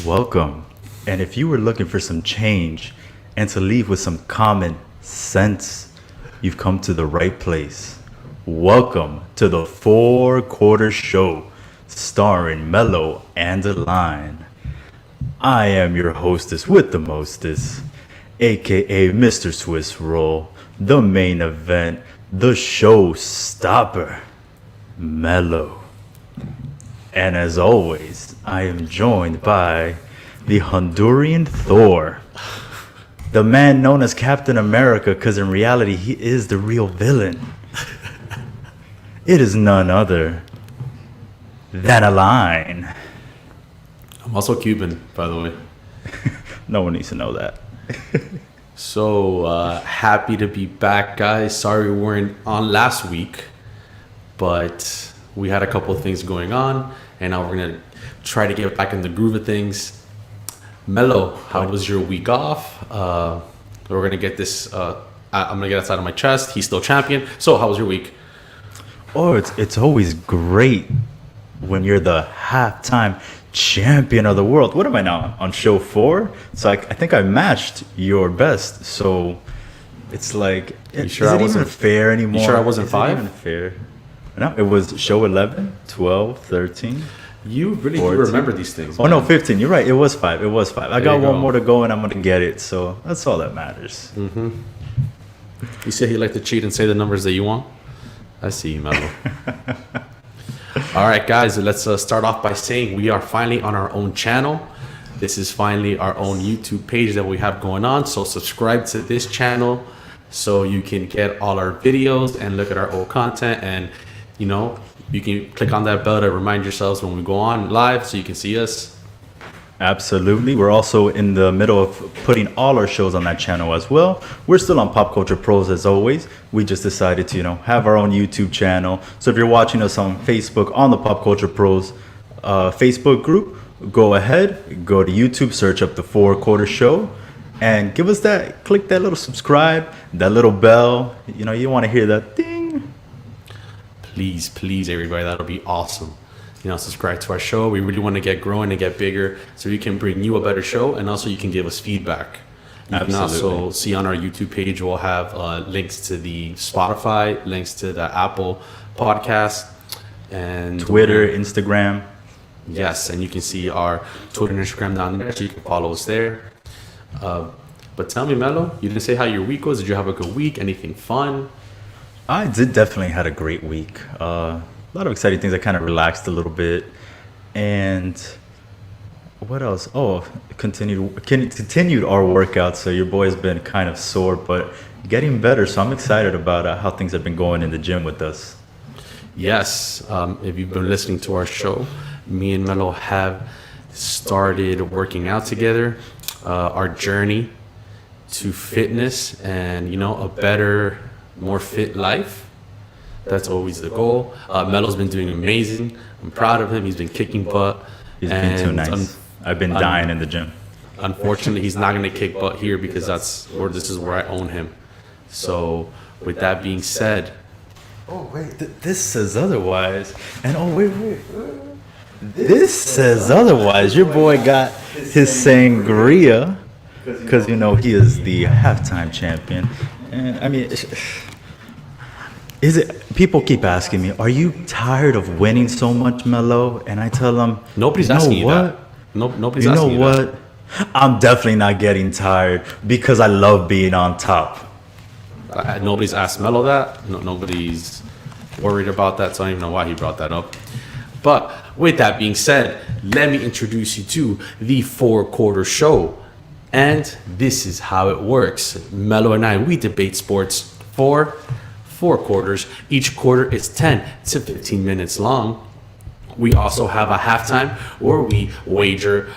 Welcome. And if you were looking for some change and to leave with some common sense, you've come to the right place. Welcome to the Four Quarter Show, starring Mello and Align. I am your hostess with the mostest, aka Mr. Swiss Roll, the main event, the showstopper, Mello. And as always, I am joined by the Honduran Thor, the man known as Captain America, because in reality, he is the real villain. It is none other than Align. I'm also Cuban, by the way. No one needs to know that. So happy to be back, guys. Sorry we weren't on last week, but we had a couple of things going on, and now we're gonna try to get back in the groove of things. Mello, how was your week off? We're gonna get this. I'm gonna get outside of my chest. He's still champion. So how was your week? Oh, it's always great when you're the halftime champion of the world. What am I now on show 4? So I think I matched your best. So it's like, is it even fair anymore? You sure I wasn't is 5? It even fair? No, it was show 11, 12, 13. You really 14. do remember these things. Oh man. no, 15. You're right. It was 5. It was 5. I got you one go. more to go, and I'm gonna get it. So that's all that matters. You said you like to cheat and say the numbers that you want. I see you, Mello. All right, guys, let's start off by saying we are finally on our own channel. This is finally our own YouTube page that we have going on. So subscribe to this channel so you can get all our videos and look at our old content. And, you know, you can click on that bell to remind yourselves when we go on live so you can see us. Absolutely. We're also in the middle of putting all our shows on that channel as well. We're still on Pop Culture Pros as always. We just decided to, have our own YouTube channel. So if you're watching us on Facebook on the Pop Culture Pros Facebook group, go ahead, go to YouTube, search up the Four Quarter Show, and give us that, click that little subscribe, that little bell. You want to hear that ding. Please, everybody, that'll be awesome. Subscribe to our show. We really want to get growing and get bigger so we can bring you a better show, and also you can give us feedback. You can also see on our YouTube page, we'll have links to the Spotify, links to the Apple podcast, and Twitter, Instagram. Yes, and you can see our Twitter and Instagram down there, so you can follow us there. But tell me, Mello, you didn't say how your week was. Did you have a good week? Anything fun? I did definitely had a great week. A lot of exciting things. I kind of relaxed a little bit. And what else? Oh, continued our workout. So your boy's been kind of sore, but getting better. So I'm excited about how things have been going in the gym with us. Yes. If you've been listening to our show, me and Mello have started working out together. Our journey to fitness and, a better, more fit life. That's always the goal. Melo's been doing amazing. I'm proud of him. He's been kicking butt. He's been too nice. I've been dying in the gym. Unfortunately, he's not going to kick butt here because this is where I own him. So, with that being said, oh wait, this says otherwise. And oh wait, this says otherwise. Your boy got his sangria because he is the halftime champion. And I mean. People keep asking me, are you tired of winning so much, Mello? And I tell them, nobody's asking you that. Nobody's asking you that. I'm definitely not getting tired because I love being on top. Nobody's asked Mello that. Nobody's worried about that, so I don't even know why he brought that up. But with that being said, let me introduce you to the Four Quarter Show. And this is how it works. Mello and I, we debate sports for 4 quarters. Each quarter is 10 to 15 minutes long. We also have a halftime where we wager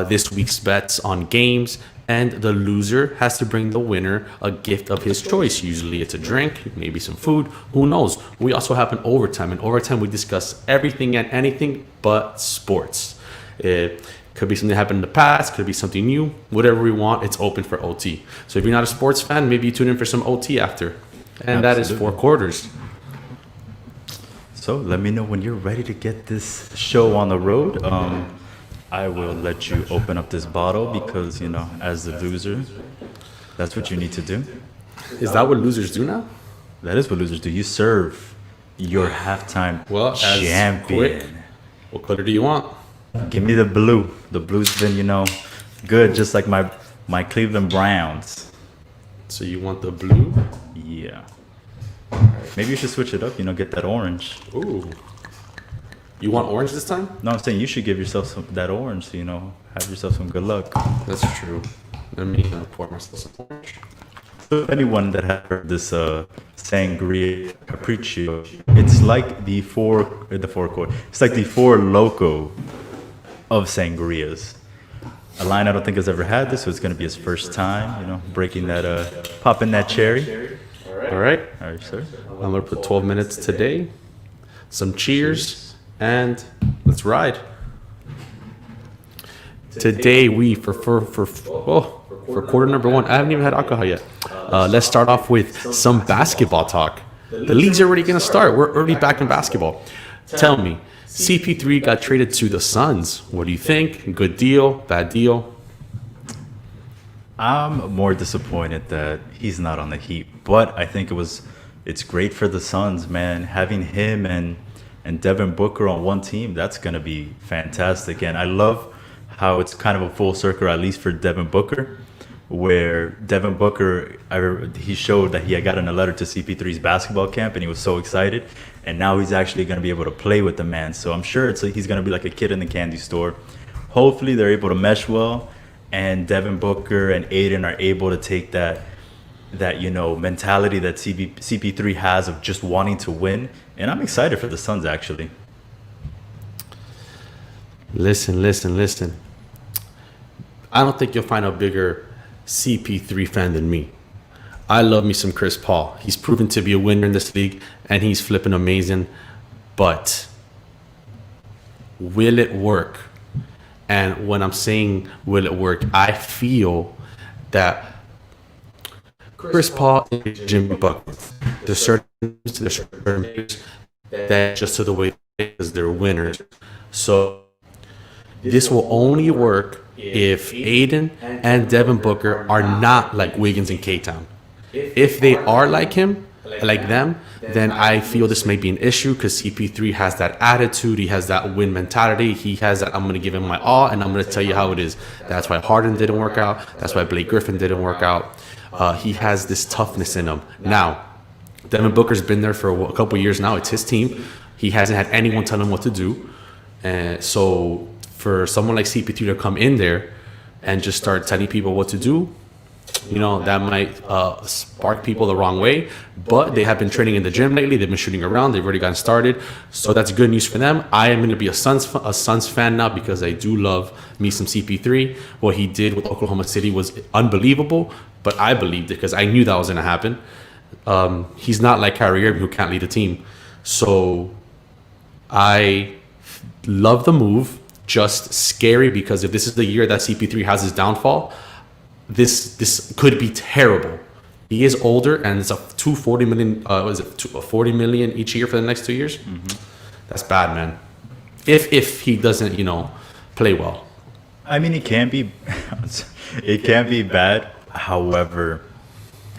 this week's bets on games, and the loser has to bring the winner a gift of his choice. Usually it's a drink, maybe some food, who knows. We also have an overtime. In overtime, we discuss everything and anything but sports. It could be something that happened in the past, could be something new, whatever we want, it's open for OT. So if you're not a sports fan, maybe you tune in for some OT after. And Absolutely. That is 4 quarters. So let me know when you're ready to get this show on the road. I will let you open up this bottle because, as the loser, that's what you need to do. Is that what losers do now? That is what losers do. You serve your halftime Well, as champion. quick, what color do you want? Give me the blue. The blue's been, good, just like my Cleveland Browns. So you want the blue? Yeah. Maybe you should switch it up, get that orange. Ooh. You want orange this time? No, I'm saying you should give yourself that orange, have yourself some good luck. That's true. Let me pour myself some orange. So if anyone that has heard this sangria capriccio, it's like the four chord. It's like the four loco of sangrias. A line I don't think has ever had this, so it's gonna be his first time, breaking that, popping that cherry. All right. All right, sir. I'm gonna put 12 minutes today. Some cheers, and let's ride. Today we for quarter number one. I haven't even had alcohol yet. Let's start off with some basketball talk. The league's already gonna start. We're already back in basketball. Tell me, CP3 got traded to the Suns. What do you think? Good deal? Bad deal? I'm more disappointed that he's not on the Heat, but I think it's great for the Suns, man. Having him and Devin Booker on one team, that's gonna be fantastic. And I love how it's kind of a full circle, at least for Devin Booker, where Devin Booker, he showed that he had gotten a letter to CP3's basketball camp, and he was so excited. And now he's actually going to be able to play with the man. So I'm sure he's going to be like a kid in the candy store. Hopefully they're able to mesh well, and Devin Booker and Aiden are able to take that mentality that CP3 has of just wanting to win. And I'm excited for the Suns, actually. Listen. I don't think you'll find a bigger CP3 fan than me. I love me some Chris Paul. He's proven to be a winner in this league, and he's flipping amazing. But will it work? And when I'm saying will it work, I feel that Chris Paul and Jimmy Butler, there's certain players that just to the way because they're winners. So this will only work if Aiden and Devin Booker are not like Wiggins and K-Town. If they are like him, like them, then I feel this may be an issue because CP3 has that attitude. He has that win mentality. He has that I'm going to give him my all and I'm going to tell you how it is. That's why Harden didn't work out. That's why Blake Griffin didn't work out. He has this toughness in him. Now, Devin Booker's been there for a couple years now. It's his team. He hasn't had anyone tell him what to do. And so for someone like CP3 to come in there and just start telling people what to do, that might spark people the wrong way. But they have been training in the gym lately. They've been shooting around. They've already gotten started. So that's good news for them. I am going to be a Suns fan now because I do love me some CP3. What he did with Oklahoma City was unbelievable, but I believed it because I knew that was going to happen. He's not like Kyrie Irving who can't lead a team. So I love the move. Just scary because if this is the year that CP3 has his downfall, this could be terrible. He is older, and it's a $40 million each year for the next 2 years. Mm-hmm. That's bad, man. If he doesn't, play well. I mean, it can be bad. However,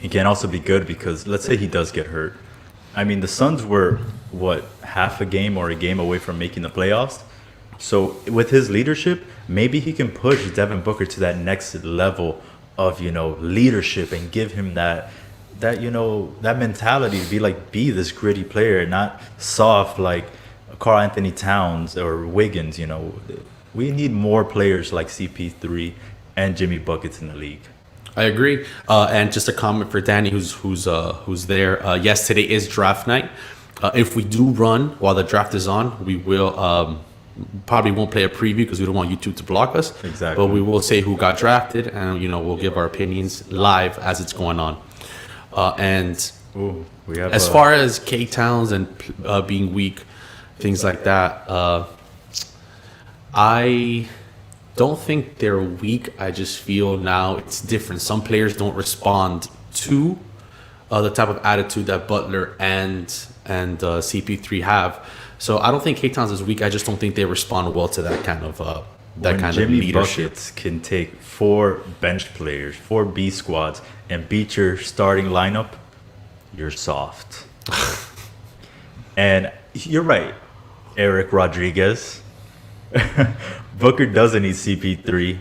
it can also be good because let's say he does get hurt. I mean, the Suns were half a game or a game away from making the playoffs. So with his leadership, maybe he can push Devin Booker to that next level of, leadership and give him that mentality to be this gritty player, not soft like Karl Anthony Towns or Wiggins. We need more players like CP3 and Jimmy Buckets in the league. I agree. And just a comment for Danny, who's there. Yes, today is draft night. If we do run while the draft is on, we will probably won't play a preview because we don't want YouTube to block us. Exactly. But we will say who got drafted, and we'll give our opinions live as it's going on. We have as far as K-Towns and being weak, things like that, I don't think they're weak. I just feel now it's different. Some players don't respond to the type of attitude that Butler and CP3 have. So I don't think K-Towns is weak. I just don't think they respond well to that kind of that when kind Jimmy of leadership. Buckets can take 4 bench players, 4 B squads, and beat your starting lineup, you're soft. And you're right, Eric Rodriguez. Booker doesn't need CP3,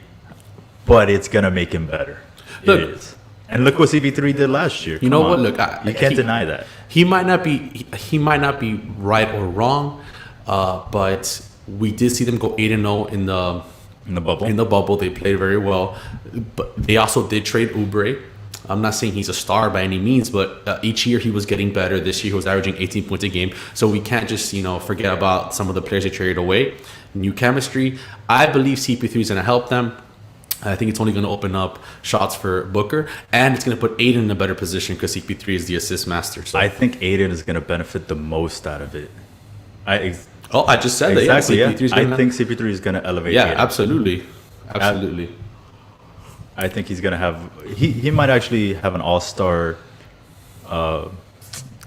but it's gonna make him better. Look, it is. And look what CP3 did last year. You know Come what? on. Look, you can't deny that. He might not be right or wrong, but we did see them go 8-0 in In the bubble. In the bubble, they played very well, but they also did trade Oubre. I'm not saying he's a star by any means, but each year he was getting better. This year he was averaging 18 points a game. So we can't just forget about some of the players they traded away. New chemistry. I believe CP3 is going to help them. I think it's only going to open up shots for Booker, and it's going to put Aiden in a better position because CP3 is the assist master. So I think Aiden is going to benefit the most out of it. I just said Exactly, that. Yeah, I think CP3 is going to elevate. Yeah, Aiden. absolutely. I think he's going to have. He might actually have an all-star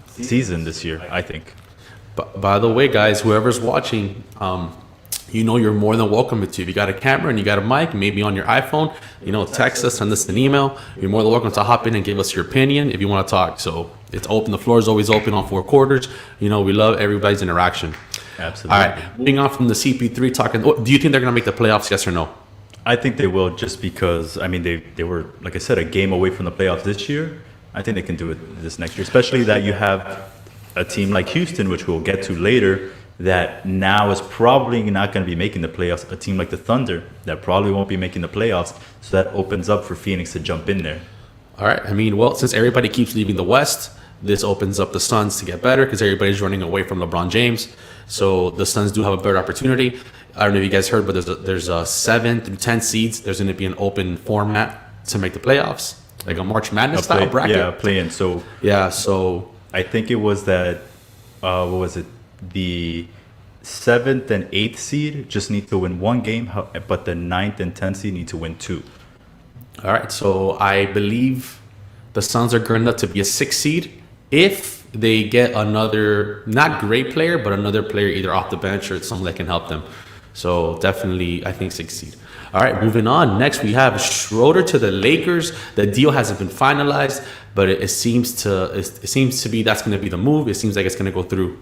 season this year. I think. But by the way, guys, whoever's watching, you're more than welcome to. If you got a camera and you got a mic, maybe on your iPhone, text us, send us an email. You're more than welcome to hop in and give us your opinion if you want to talk. So it's open. The floor is always open on 4 quarters. We love everybody's interaction. Absolutely. All right, moving on from the CP3 talking. Do you think they're going to make the playoffs? Yes or no? I think they will, just because they were, like I said, a game away from the playoffs this year. I think they can do it this next year, especially that you have a team like Houston, which we'll get to later, that now is probably not going to be making the playoffs. A team like the Thunder that probably won't be making the playoffs. So that opens up for Phoenix to jump in there. All right. Since everybody keeps leaving the West, this opens up the Suns to get better because everybody's running away from LeBron James. So the Suns do have a better opportunity. I don't know if you guys heard, but there's a 7 through 10 seeds. There's going to be an open format to make the playoffs, like a March Madness style bracket. Yeah, play-in. So I think it was that. What was it? The 7th and 8th seed just need to win 1 game, but the 9th and 10th seed need to win 2. All right. So I believe the Suns are good enough to be a 6th seed if they get another not great player, but another player either off the bench or someone that can help them. So definitely, I think 6th seed. All right, moving on. Next, we have Schroeder to the Lakers. The deal hasn't been finalized, but it seems to be that's going to be the move. It seems like it's going to go through.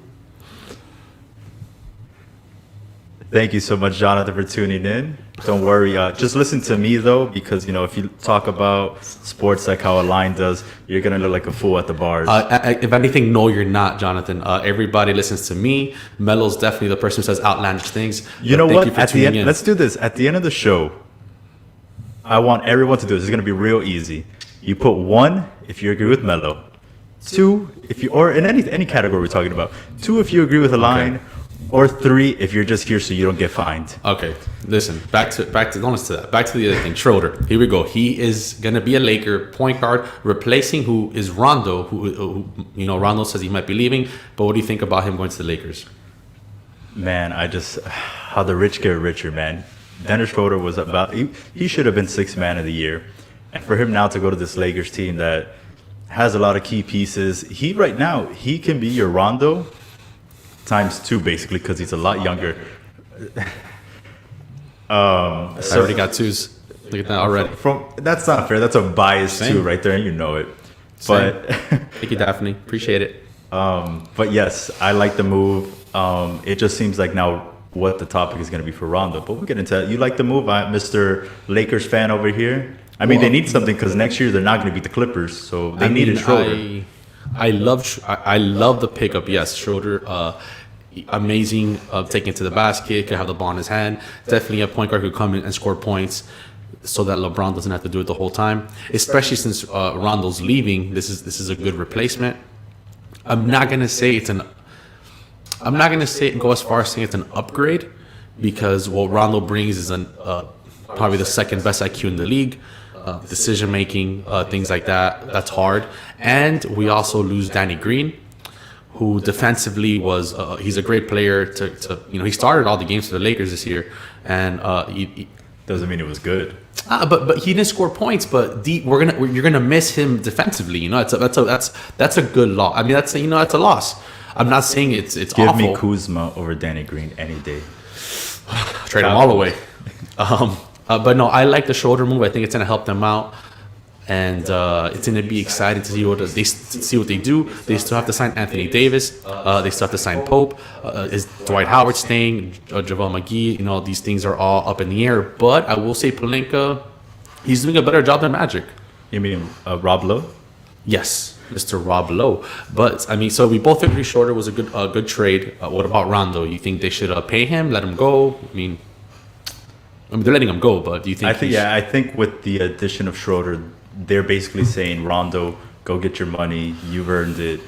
Thank you so much, Jonathan, for tuning in. Don't worry. Just listen to me, though, because, if you talk about sports like how a line does, you're going to look like a fool at the bars. If anything, no, you're not, Jonathan. Everybody listens to me. Melo's definitely the person who says outlandish things. You know what? At the end, let's do this. At the end of the show, I want everyone to do this. It's going to be real easy. You put 1 if you agree with Melo. 2 if you, or in any category we're talking about. 2 if you agree with a line. Or 3 if you're just here so you don't get fined. Okay, listen. Back to don't listen to that. Back to the other thing. Schroeder. Here we go. He is gonna be a Laker point guard, replacing who is Rondo. Who Rondo says he might be leaving. But what do you think about him going to the Lakers? Man, how the rich get richer, man. Dennis Schroeder was he should have been 6th man of the year, and for him now to go to this Lakers team that has a lot of key pieces, he can be your Rondo times 2, basically, because he's a lot younger. I already got 2s. Look at that already. That's not fair. That's a bias too, right there, and you know it. Same. But thank you, Daphne. Appreciate it. But yes, I like the move. It just seems like now what the topic is going to be for Rondo. But we'll get into that. You like the move, Mr. Lakers fan over here? They need something because next year they're not going to beat the Clippers, so they needed Schroeder. I love the pickup. Yes, Schroeder, amazing. Taking it to the basket, could have the ball in his hand. Definitely a point guard who could come in and score points, so that LeBron doesn't have to do it the whole time. Especially since Rondo's leaving, this is a good replacement. I'm not gonna go as far as saying it's an upgrade, because what Rondo brings is probably the 2nd best IQ in the league. Decision making, things like that. That's hard. And we also lose Danny Green, who defensively was he's a great player. He started all the games for the Lakers this year, and he doesn't mean it was good. But he didn't score points. But you're gonna miss him defensively. That's a good loss. That's a loss. I'm not saying it's Give awful. me Kuzma over Danny Green any day. Trade them all away. But no, I like the shoulder move. I think it's going to help them out, and it's going to be exciting to see what they do. They still have to sign Anthony Davis. They still have to sign Pope. Is Dwight Howard staying? JaVale McGee? These things are all up in the air. But I will say Pelinka, he's doing a better job than Magic. You mean Rob Lowe? Yes, Mr. Rob Lowe. But I mean, so we both agree Shorter was a good trade. What about Rondo? You think they should pay him, let him go? I mean, they're letting him go, but do you think? I think with the addition of Schroeder, they're basically saying, Rondo, go get your money. You've earned it.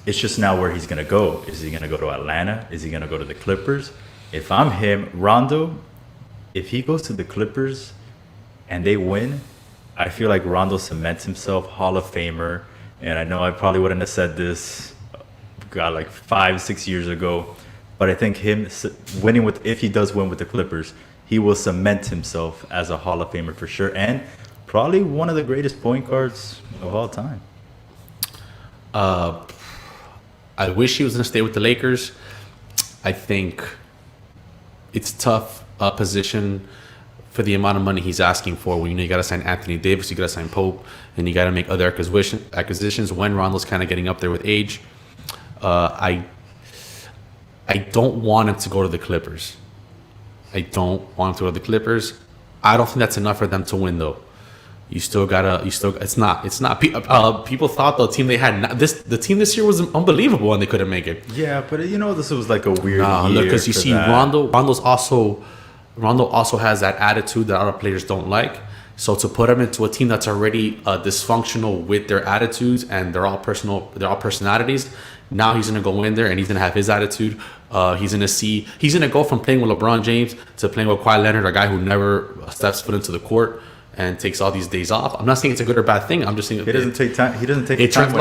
It's just now where he's gonna go. Is he gonna go to Atlanta? Is he gonna go to the Clippers? If I'm him, Rondo, if he goes to the Clippers and they win, I feel like Rondo cements himself Hall of Famer. And I know I probably wouldn't have said this, like 5-6 years ago, but I think him winning if he does win with the Clippers, he will cement himself as a Hall of Famer for sure, and probably one of the greatest point guards of all time. I wish he was going to stay with the Lakers. I think it's tough position for the amount of money he's asking for. When you got to sign Anthony Davis, you got to sign Pope, and you got to make other acquisitions when Rondo's kind of getting up there with age. I don't want him to go to the Clippers. I don't want him to go to the Clippers. I don't think that's enough for them to win, though. It's not. People thought the team they had, the team this year was unbelievable and they couldn't make it. Yeah, but this was like a weird year. Look, because you see, Rondo also has that attitude that other players don't like. So to put him into a team that's already dysfunctional with their attitudes and they're all personalities. Now he's gonna go in there and he's gonna have his attitude. He's gonna go from playing with LeBron James to playing with Kawhi Leonard, a guy who never steps foot into the court and takes all these days off. I'm not saying it's a good or bad thing. I'm just saying he doesn't take time. He doesn't take. It turns a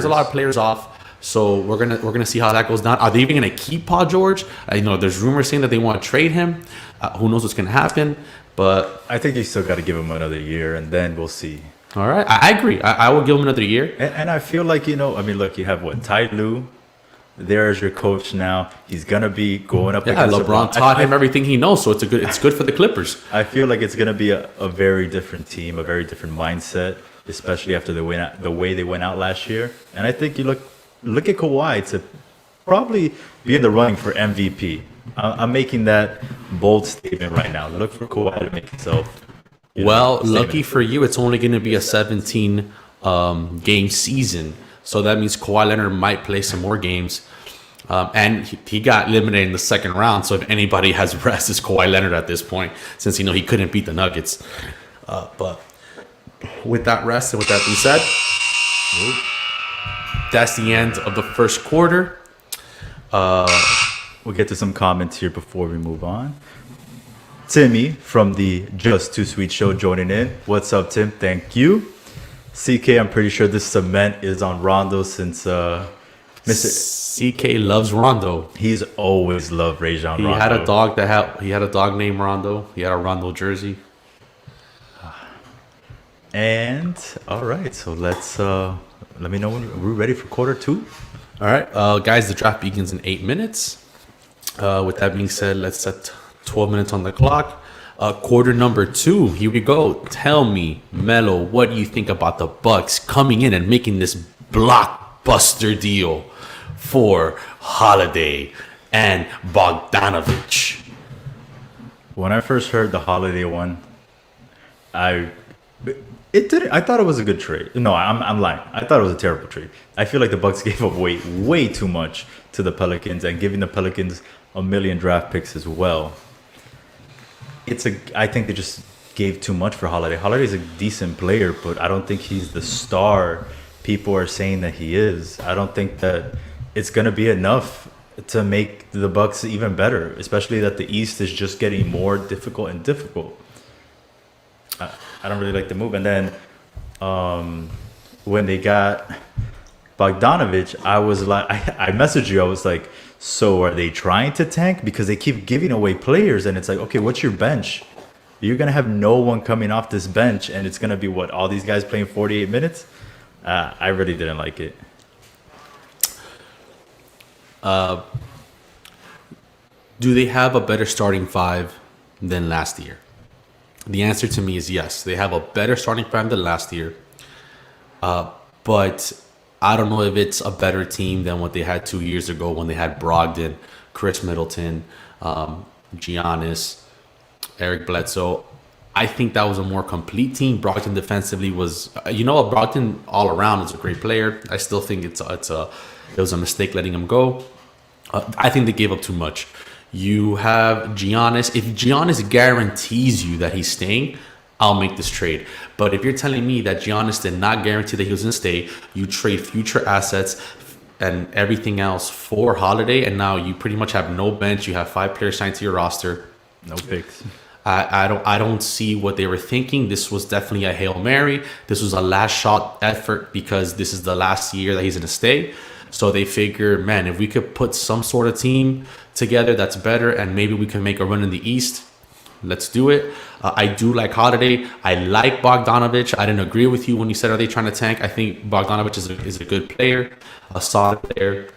lot of players off. So we're gonna see how that goes down. Are they even gonna keep Paul George? There's rumors saying that they want to trade him. Who knows what's gonna happen? But I think you still got to give him another year, and then we'll see. All right, I agree. I will give him another year. And I feel like look, you have Ty Lue. There is your coach now. He's gonna be going up against LeBron taught him everything he knows, so it's good for the Clippers. I feel like it's gonna be a very different team, a very different mindset, especially after the way they went out last year. And I think you look at Kawhi to probably be in the running for MVP. I'm making that bold statement right now. Look for Kawhi to make himself. Lucky for you, it's only going to be a 17 game season. So that means Kawhi Leonard might play some more games. And he got eliminated in the second round. So if anybody has rest, it's Kawhi Leonard at this point, since he couldn't beat the Nuggets. But with that rest and with that being said, that's the end of the first quarter. We'll get to some comments here before we move on. Timmy from the Just Too Sweet show joining in. What's up, Tim? Thank you. CK, I'm pretty sure this cement is on Rondo since Mr. CK loves Rondo. He's always loved Rajon Rondo. He had a dog named Rondo. He had a Rondo jersey. And all right, so let's let me know when we're ready for quarter two. All right, guys, the draft begins in 8 minutes. With that being said, let's set 12 minutes on the clock. Quarter number 2, here we go. Tell me, Melo, what do you think about the Bucks coming in and making this blockbuster deal for Holiday and Bogdanovich? When I first heard the Holiday one, I thought it was a good trade. No, I'm lying. I thought it was a terrible trade. I feel like the Bucks gave up way too much to the Pelicans, and giving the Pelicans a million draft picks as well. I think they just gave too much for Holiday. Holiday's a decent player, but I don't think he's the star people are saying that he is. I don't think that it's going to be enough to make the Bucks even better, especially that the East is just getting more difficult and difficult. I don't really like the move. And then when they got Bogdanovich, I was like, I messaged you. I was like, so are they trying to tank? Because they keep giving away players, and it's like, okay, what's your bench? You're going to have no one coming off this bench, and it's going to be what, all these guys playing 48 minutes? I really didn't like it. Do they have a better starting five than last year? The answer to me is yes. They have a better starting prime than last year. But I don't know if it's a better team than what they had 2 years ago when they had Brogdon, Chris Middleton, Giannis, Eric Bledsoe. I think that was a more complete team. Brogdon defensively was, Brogdon all around is a great player. I still think it was a mistake letting him go. I think they gave up too much. You have Giannis. If Giannis guarantees you that he's staying, I'll make this trade. But if you're telling me that Giannis did not guarantee that he was going to stay, you trade future assets and everything else for Holiday, and now you pretty much have no bench. You have 5 players signed to your roster. No picks. I don't see what they were thinking. This was definitely a Hail Mary. This was a last shot effort because this is the last year that he's going to stay. So they figure, man, if we could put some sort of team together that's better and maybe we can make a run in the East, let's do it. I do like Holiday. I like Bogdanovich. I didn't agree with you when you said, are they trying to tank? I think Bogdanovich is a good player, a solid player.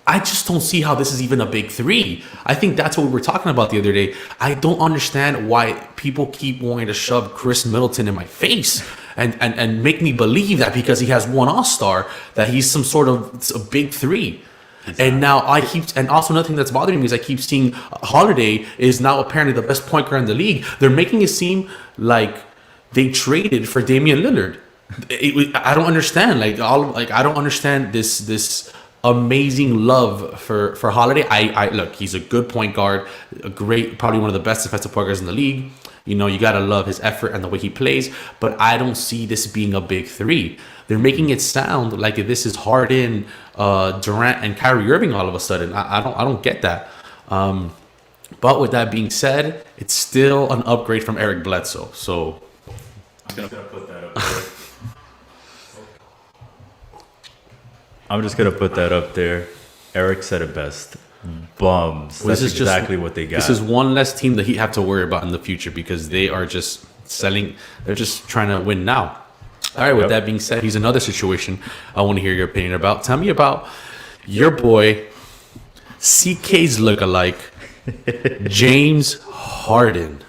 I just don't see how this is even a big three. I think that's what we were talking about the other day. I don't understand why people keep wanting to shove Chris Middleton in my face and make me believe that because he has one All-Star that he's some sort of a big three. And now and also another thing that's bothering me is I keep seeing Holiday is now apparently the best point guard in the league. They're making it seem like they traded for Damian Lillard. I don't understand. I don't understand this amazing love for Holiday. I look, he's a good point guard, a great, probably one of the best defensive point guards in the league. You gotta love his effort and the way he plays, but I don't see this being a big three. They're making it sound like this is Harden, Durant, and Kyrie Irving all of a sudden. I don't get that. But with that being said, it's still an upgrade from Eric Bledsoe. So I'm just gonna put that up there. I'm just gonna put that up there. Eric said it best. Bums. That's exactly what they got. This is one less team that he have to worry about in the future because they are just selling. They're just trying to win now. All right. With that being said, here's another situation I want to hear your opinion about. Tell me about your boy, CK's lookalike, James Harden.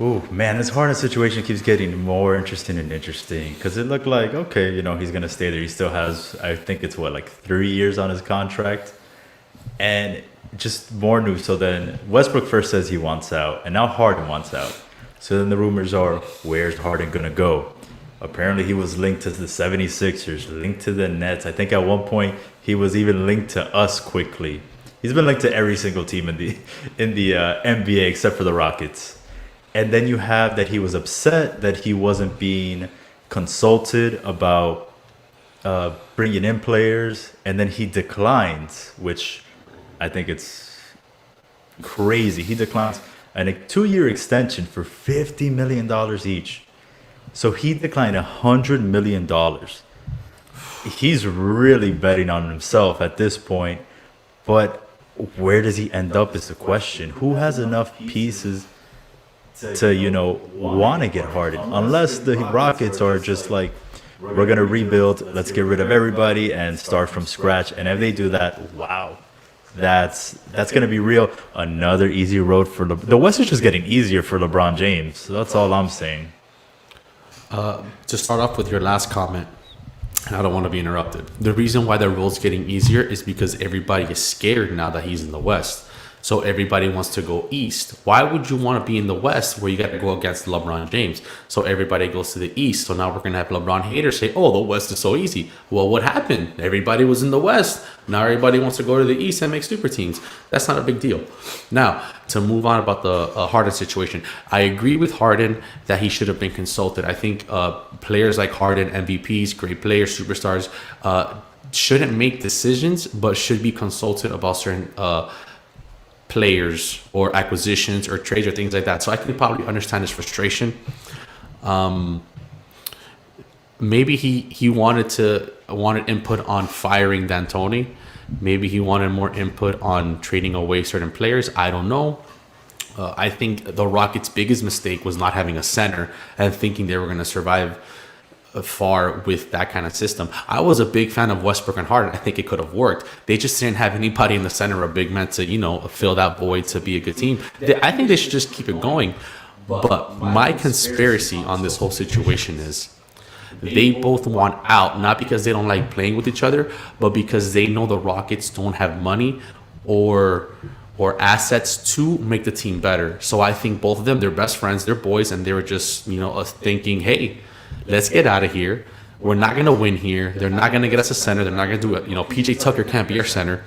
Ooh, man, this Harden situation keeps getting more interesting and interesting because it looked like, okay, he's going to stay there. He still has, I think it's 3 years on his contract. And just more news. So then Westbrook first says he wants out, and now Harden wants out. So then the rumors are, where's Harden going to go? Apparently he was linked to the 76ers, linked to the Nets. I think at one point he was even linked to us quickly. He's been linked to every single team in the NBA except for the Rockets. And then you have that he was upset that he wasn't being consulted about bringing in players, and then he declines, which I think it's crazy. He declines a 2-year extension for $50 million each. So he declined $100 million. He's really betting on himself at this point. But where does he end up is the question. Who has enough pieces to, want to get Harden? Unless the Rockets are just like, we're going to rebuild, let's get rid of everybody and start from scratch. And if they do that, wow. That's going to be real. Another easy road for the West is just getting easier for LeBron James. So that's all I'm saying. To start off with your last comment, and I don't want to be interrupted. The reason why the road's getting easier is because everybody is scared now that he's in the West. So everybody wants to go east. Why would you want to be in the West where you got to go against LeBron James? So everybody goes to the East. So now we're going to have LeBron haters say, oh, the West is so easy. Well, what happened? Everybody was in the West. Now everybody wants to go to the East and make super teams. That's not a big deal. Now, to move on about the Harden situation, I agree with Harden that he should have been consulted. I think players like Harden, MVPs, great players, superstars, shouldn't make decisions, but should be consulted about certain players or acquisitions or trades or things like that. So I can probably understand his frustration. Maybe he wanted input on firing D'Antoni. Maybe he wanted more input on trading away certain players. I don't know. I think the Rockets' biggest mistake was not having a center and thinking they were going to survive far with that kind of system. I was a big fan of Westbrook and Harden. I think it could have worked. They just didn't have anybody in the center or big man to, fill that void to be a good team. I think they should just keep it going. But my conspiracy on this whole situation is they both want out, not because they don't like playing with each other, but because they know the Rockets don't have money or assets to make the team better. So I think both of them, they're best friends, they're boys, and they were just, thinking, hey, let's get out of here. We're not going to win here. They're not going to get us a center. They're not going to do it. PJ Tucker can't be our center.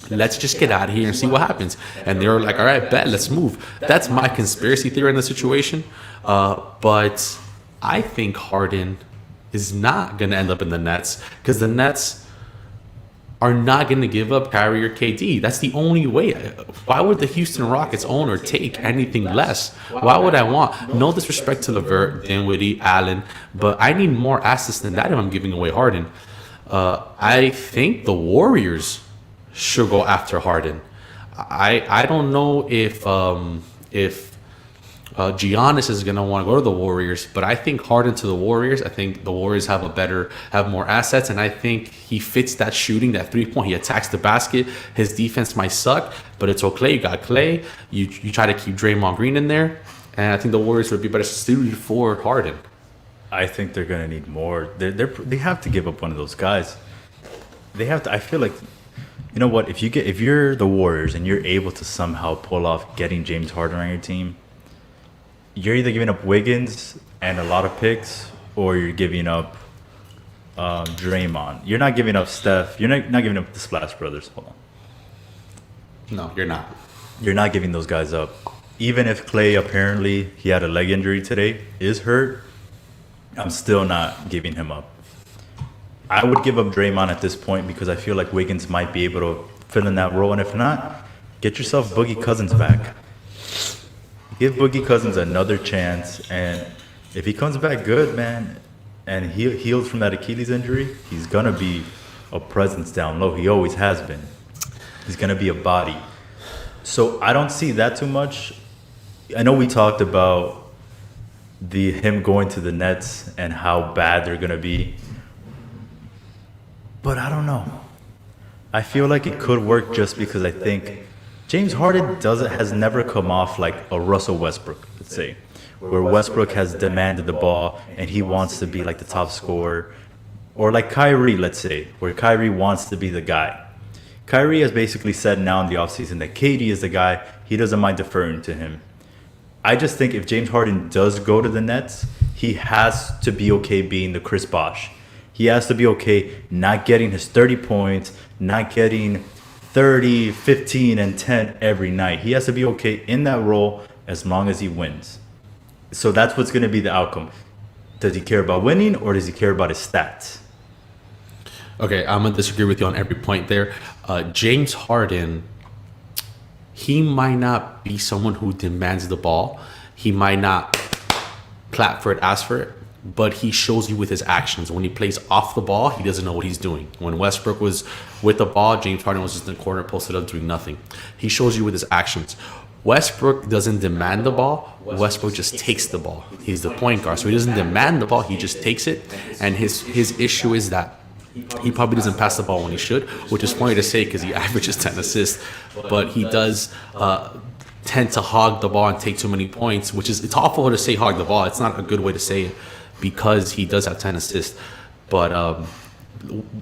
Let's just get out of here and see what happens. And they were like, all right, bet, let's move. That's my conspiracy theory in the situation. But I think Harden is not going to end up in the Nets because the Nets are not going to give up Kyrie or KD. That's the only way. Why would the Houston Rockets own or take anything less? Why would I want? No disrespect to LeVert, Dinwiddie, Allen, but I need more assets than that if I'm giving away Harden. I think the Warriors should go after Harden. I don't know if Giannis is going to want to go to the Warriors, but I think Harden to the Warriors. I think the Warriors have more assets, and I think he fits that shooting, that 3-point. He attacks the basket. His defense might suck, but it's okay. You got Clay. You try to keep Draymond Green in there, and I think the Warriors would be better suited for Harden. I think they're gonna need more. They have to give up one of those guys. They have to. I feel like, you know what? If you're the Warriors and you're able to somehow pull off getting James Harden on your team, you're either giving up Wiggins and a lot of picks, or you're giving up Draymond. You're not giving up Steph. You're not giving up the Splash Brothers. Hold on. No, you're not. You're not giving those guys up. Even if Clay, apparently he had a leg injury today, is hurt, I'm still not giving him up. I would give up Draymond at this point because I feel like Wiggins might be able to fill in that role. And if not, get yourself Boogie Cousins back. Give Boogie Cousins another chance, and if he comes back good, man, and he heals from that Achilles injury, he's gonna be a presence down low. He always has been. He's gonna be a body. So I don't see that too much. I know we talked about him going to the Nets and how bad they're gonna be, but I don't know. I feel like it could work just because I think James Harden has never come off like a Russell Westbrook, let's say, where Westbrook has demanded the ball and he wants to be like the top scorer, or like Kyrie, let's say, where Kyrie wants to be the guy. Kyrie has basically said now in the offseason that KD is the guy. He doesn't mind deferring to him. I just think if James Harden does go to the Nets, he has to be okay being the Chris Bosh. He has to be okay not getting his 30 points, not getting 30, 15, and 10 every night. He has to be okay in that role as long as he wins. So that's what's going to be the outcome. Does he care about winning, or does he care about his stats? Okay, I'm going to disagree with you on every point there. James Harden, he might not be someone who demands the ball. He might not clap for it, ask for it, but he shows you with his actions. When he plays off the ball, he doesn't know what he's doing. When Westbrook was with the ball, James Harden was just in the corner, posted up, doing nothing. He shows you with his actions. Westbrook doesn't demand the ball. Westbrook just takes the ball. He's the point guard, so he doesn't demand the ball. He just takes it, and his issue is that he probably doesn't pass the ball when he should, which is funny to say because he averages 10 assists, but he does tend to hog the ball and take too many points, which is, it's awful to say hog the ball. It's not a good way to say it, because he does have 10 assists, but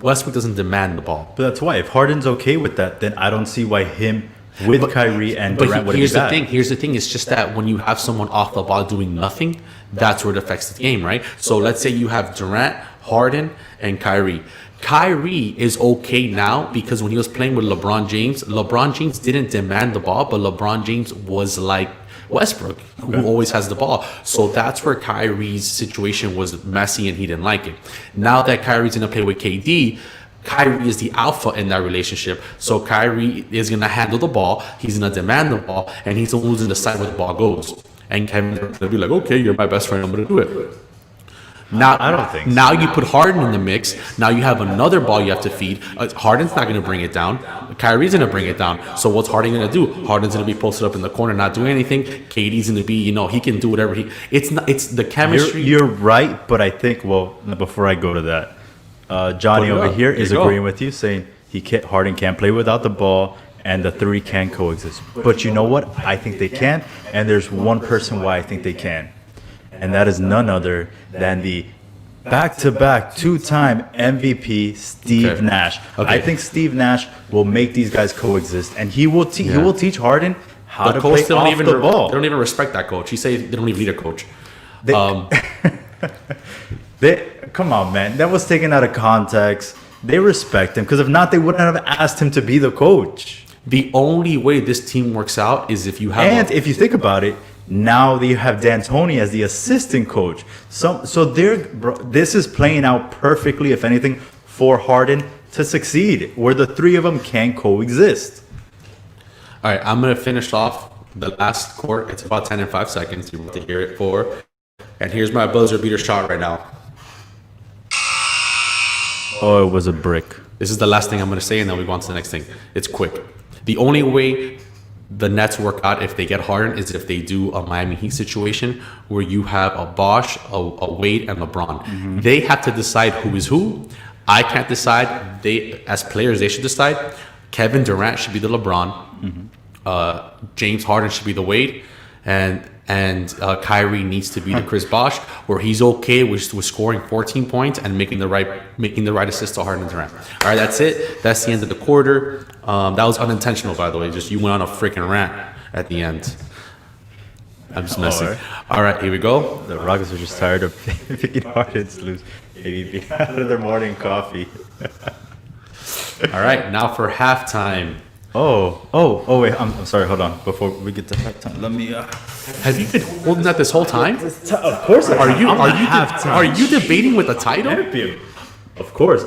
Westbrook doesn't demand the ball. But that's why, if Harden's okay with that, then I don't see why him with Kyrie and Durant would be bad. Here's the thing. It's just that when you have someone off the ball doing nothing, that's where it affects the game, right? So let's say you have Durant, Harden, and Kyrie. Kyrie is okay now because when he was playing with LeBron James didn't demand the ball, but LeBron James was like Westbrook, who always has the ball. So that's where Kyrie's situation was messy and he didn't like it. Now that Kyrie's going to play with KD, Kyrie is the alpha in that relationship. So Kyrie is going to handle the ball, he's going to demand the ball, and he's going to decide where the ball goes. And Kevin's going to be like, okay, you're my best friend, I'm going to do it. Now, I don't think so. Now you put Harden in the mix. Now you have another ball you have to feed. Harden's not going to bring it down. Kyrie's going to bring it down. So what's Harden going to do? Harden's going to be posted up in the corner, not doing anything. KD's going to be, he can do whatever It's the chemistry. You're right, but I think, before I go to that, Johnny over here is agreeing with you, saying Harden can't play without the ball, and the three can coexist. But you know what? I think they can, and there's one person why I think they can, and that is none other than the back-to-back two-time MVP Steve Okay. Nash. Okay. I think Steve Nash will make these guys coexist, and he will teach Harden how to play off the ball. They don't even respect that coach. He say they don't even need a coach. Come on, man. That was taken out of context. They respect him because if not, they wouldn't have asked him to be the coach. The only way this team works out is if you have. And if you think about it, now you have D'Antoni as the assistant coach. This is playing out perfectly, if anything, for Harden to succeed, where the three of them can coexist. All right, I'm gonna finish off the last court. It's about 10 and 5 seconds. You want to hear it for. And here's my buzzer beater shot right now. Oh, it was a brick. This is the last thing I'm going to say, and then we go on to the next thing. It's quick. The only way the Nets work out if they get Harden is if they do a Miami Heat situation where you have a Bosh, a Wade, and LeBron. Mm-hmm. They have to decide who is who. I can't decide. They, as players, they should decide. Kevin Durant should be the LeBron. Mm-hmm. James Harden should be the Wade, and Kyrie needs to be the Chris Bosh, where he's okay with scoring 14 points and making the right assist to Harden and Durant. All right, that's it. That's the end of the quarter. That was unintentional, by the way. Just you went on a freaking rant at the end. I'm just messing. All right, here we go. The Rockets are just tired of picking Harden to lose. Maybe out of their morning coffee. All right, now for halftime. Oh, wait, I'm sorry, hold on. Before we get to halftime, let me, Have you been holding that this whole time? Of course I Are you debating with the title? champion. Of course,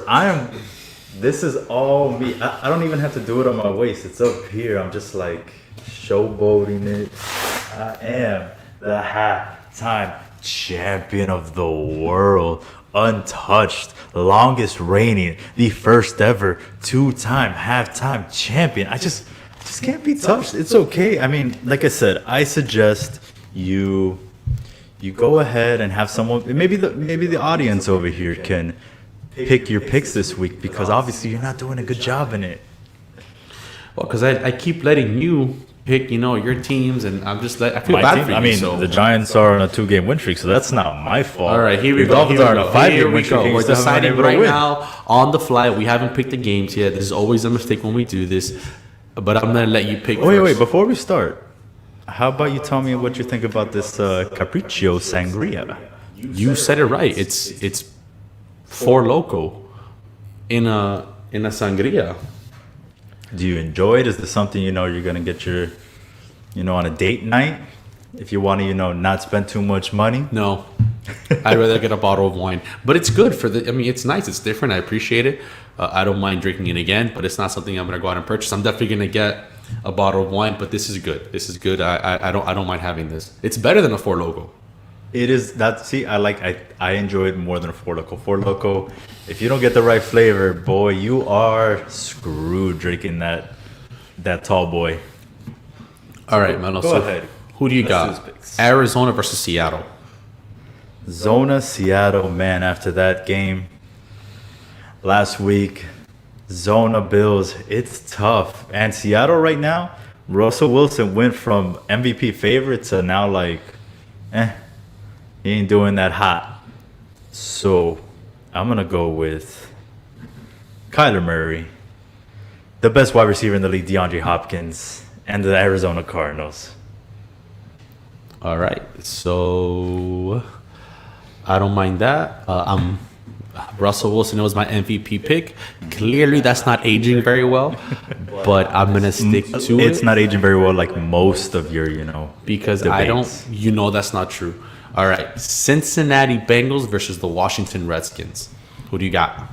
this is all me. I don't even have to do it on my waist. It's up here. I'm just like showboating it. I am the halftime champion of the world. Untouched, longest reigning, the first ever two-time halftime champion. I just can't be touched. It's okay. I mean, like I said, I suggest you go ahead and have someone. Maybe the audience over here can pick your picks this week because obviously you're not doing a good job in it. Well, because I keep letting you pick, your teams, and I feel bad for you. I mean, so. the Giants are on a 2-game win streak, so that's not my fault. All right, here we The go. Dolphins are on a 5-game win streak. We're deciding right now on the fly. We haven't picked the games yet. This is always a mistake when we do this, but I'm gonna let you pick. Wait, before we start, how about you tell me what you think about this Capriccio Sangria? You said it right. It's Four Loco in a sangria. Do you enjoy it? Is this something you're gonna get your, on a date night? If you want to, not spend too much money. No, I'd rather get a bottle of wine. But it's good it's nice. It's different. I appreciate it. I don't mind drinking it again, but it's not something I'm gonna go out and purchase. I'm definitely gonna get a bottle of wine. But this is good. This is good. I don't mind having this. It's better than a Four Loco. It is that. See, I enjoy it more than a Four Loco. Four Loco, if you don't get the right flavor, boy, you are screwed drinking that tall boy. All right, Melo. Go ahead. Who do you Let's do got? his picks. Arizona versus Seattle. Zona, Seattle, man. After that game last week, Zona Bills. It's tough, and Seattle right now. Russell Wilson went from MVP favorite to now he ain't doing that hot. So I'm going to go with Kyler Murray, the best wide receiver in the league, DeAndre Hopkins, and the Arizona Cardinals. All right. So I don't mind that. Russell Wilson was my MVP pick. Clearly, that's not aging very well, but I'm going to stick to it. It's not aging very well like most of your, because debates. That's not true. All right. Cincinnati Bengals versus the Washington Redskins. Who do you got?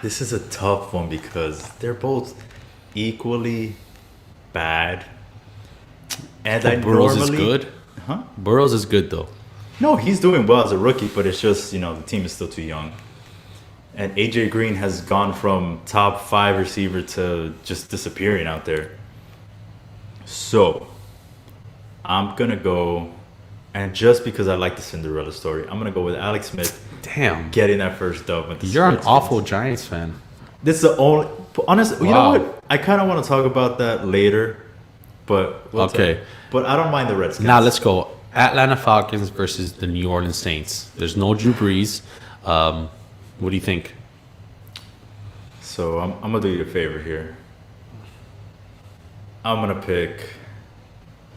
This is a tough one because they're both equally bad. And Burrows is good. Huh? Burrows is good, though. No, he's doing well as a rookie, but it's just, the team is still too young. And AJ Green has gone from top 5 receiver to just disappearing out there. So, I'm going to go, and just because I like the Cinderella story, I'm going to go with Alex Smith. Damn. Getting that first dub. With the You're an Redskins. awful Giants fan. This is the only, honestly, you know what? I kind of want to talk about that later, but Okay. But I don't mind the Redskins. Now let's go. Atlanta Falcons versus the New Orleans Saints. There's no Drew Brees. What do you think? So I'm gonna do you a favor here. I'm gonna pick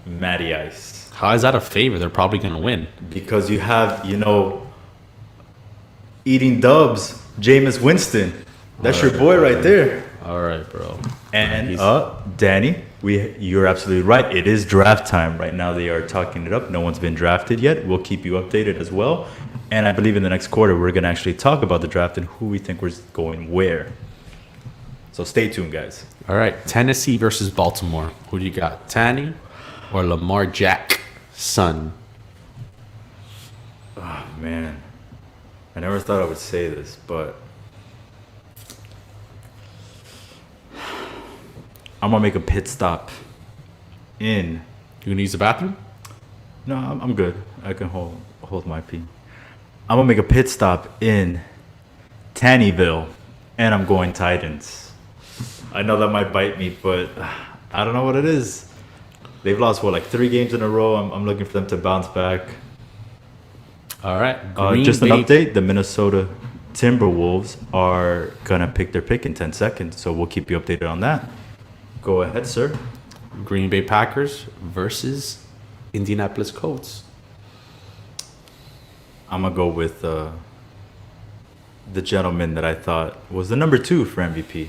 Matty Ice How is that a favor? They're probably going to win. because you have eating dubs, Jameis Winston. That's your boy right there. All right, bro. And He's- Danny, you're absolutely right. It is draft time right now. They are talking it up. No one's been drafted yet. We'll keep you updated as well. And I believe in the next quarter we're gonna actually talk about the draft and who we think we're going where. So stay tuned, guys. All right, Tennessee versus Baltimore. Who do you got, Tanny or Lamar Jackson? Oh man, I never thought I would say this, but I'm gonna make a pit stop in. You gonna use the bathroom? No, I'm good. I can hold my pee. I'm gonna make a pit stop in Tannyville, and I'm going Titans. I know that might bite me, but I don't know what it is. They've lost like 3 games in a row. I'm looking for them to bounce back. All right. Green Just an Bay- update: the Minnesota Timberwolves are gonna pick their pick in 10 seconds, so we'll keep you updated on that. Go ahead, sir. Green Bay Packers versus Indianapolis Colts. I'm gonna go with the gentleman that I thought was the number 2 for MVP.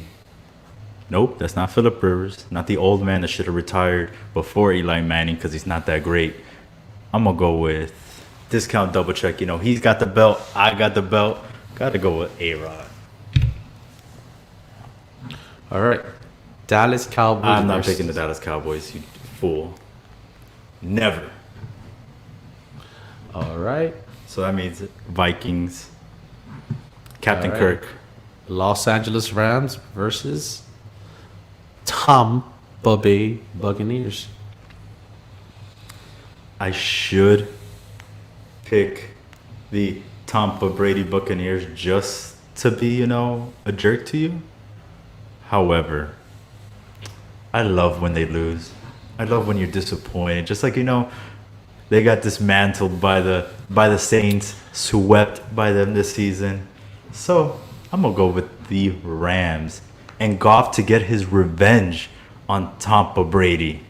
Nope, that's not Phillip Rivers. Not the old man that should have retired before Eli Manning because he's not that great. I'm gonna go with discount double check. He's got the belt. I got the belt. Got to go with A-Rod. All right. Dallas Cowboys. I'm not versus- picking the Dallas Cowboys, you fool. Never. All right. So that means Vikings. Captain All right. Kirk. Los Angeles Rams versus Tampa Bay Buccaneers. I should pick the Tampa Brady Buccaneers just to be, a jerk to you. However, I love when they lose. I love when you're disappointed. Just like, they got dismantled by the Saints, swept by them this season. So I'm gonna go with the Rams and Goff to get his revenge on Tampa Brady.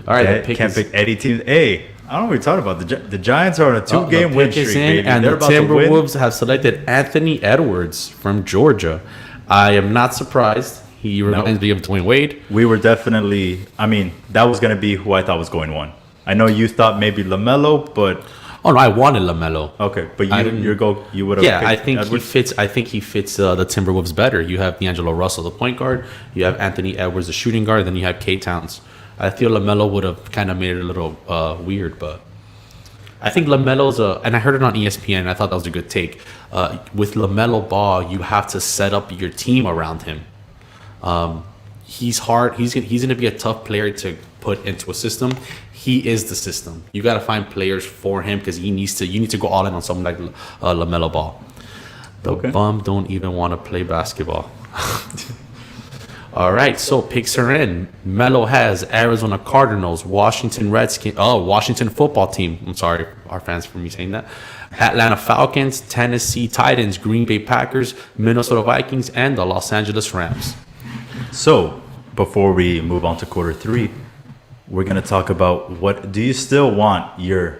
All right. The pick Can't is, pick any team. Hey, I don't know what you're talking about. The Giants are on a 2-game the win pick is streak, in, baby. and They're the about to win. Timberwolves have selected Anthony Edwards from Georgia. I am not surprised. He reminds me of Dwayne Wade. We were definitely. That was gonna be who I thought was going 1. I know you thought maybe LaMelo, but Oh no, I wanted LaMelo. okay. But I didn't- you would have. Yeah, I think he fits. I think he fits the Timberwolves better. You have D'Angelo Russell, the point guard. You have Anthony Edwards, the shooting guard. Then you have K Towns. I feel LaMelo would have kind of made it a little weird, but I think LaMelo's and I heard it on ESPN. And I thought that was a good take. With LaMelo Ball, you have to set up your team around him. He's hard. He's going to be a tough player to put into a system. He is the system. You got to find players for him because you need to go all in on someone like LaMelo Ball. The Okay. bum don't even want to play basketball. All right, so picks are in. Melo has Arizona Cardinals, Washington Redskins, Washington football team. I'm sorry, our fans, for me saying that. Atlanta Falcons, Tennessee Titans, Green Bay Packers, Minnesota Vikings, and the Los Angeles Rams. So before we move on to quarter 3, we're gonna talk about what do you still want your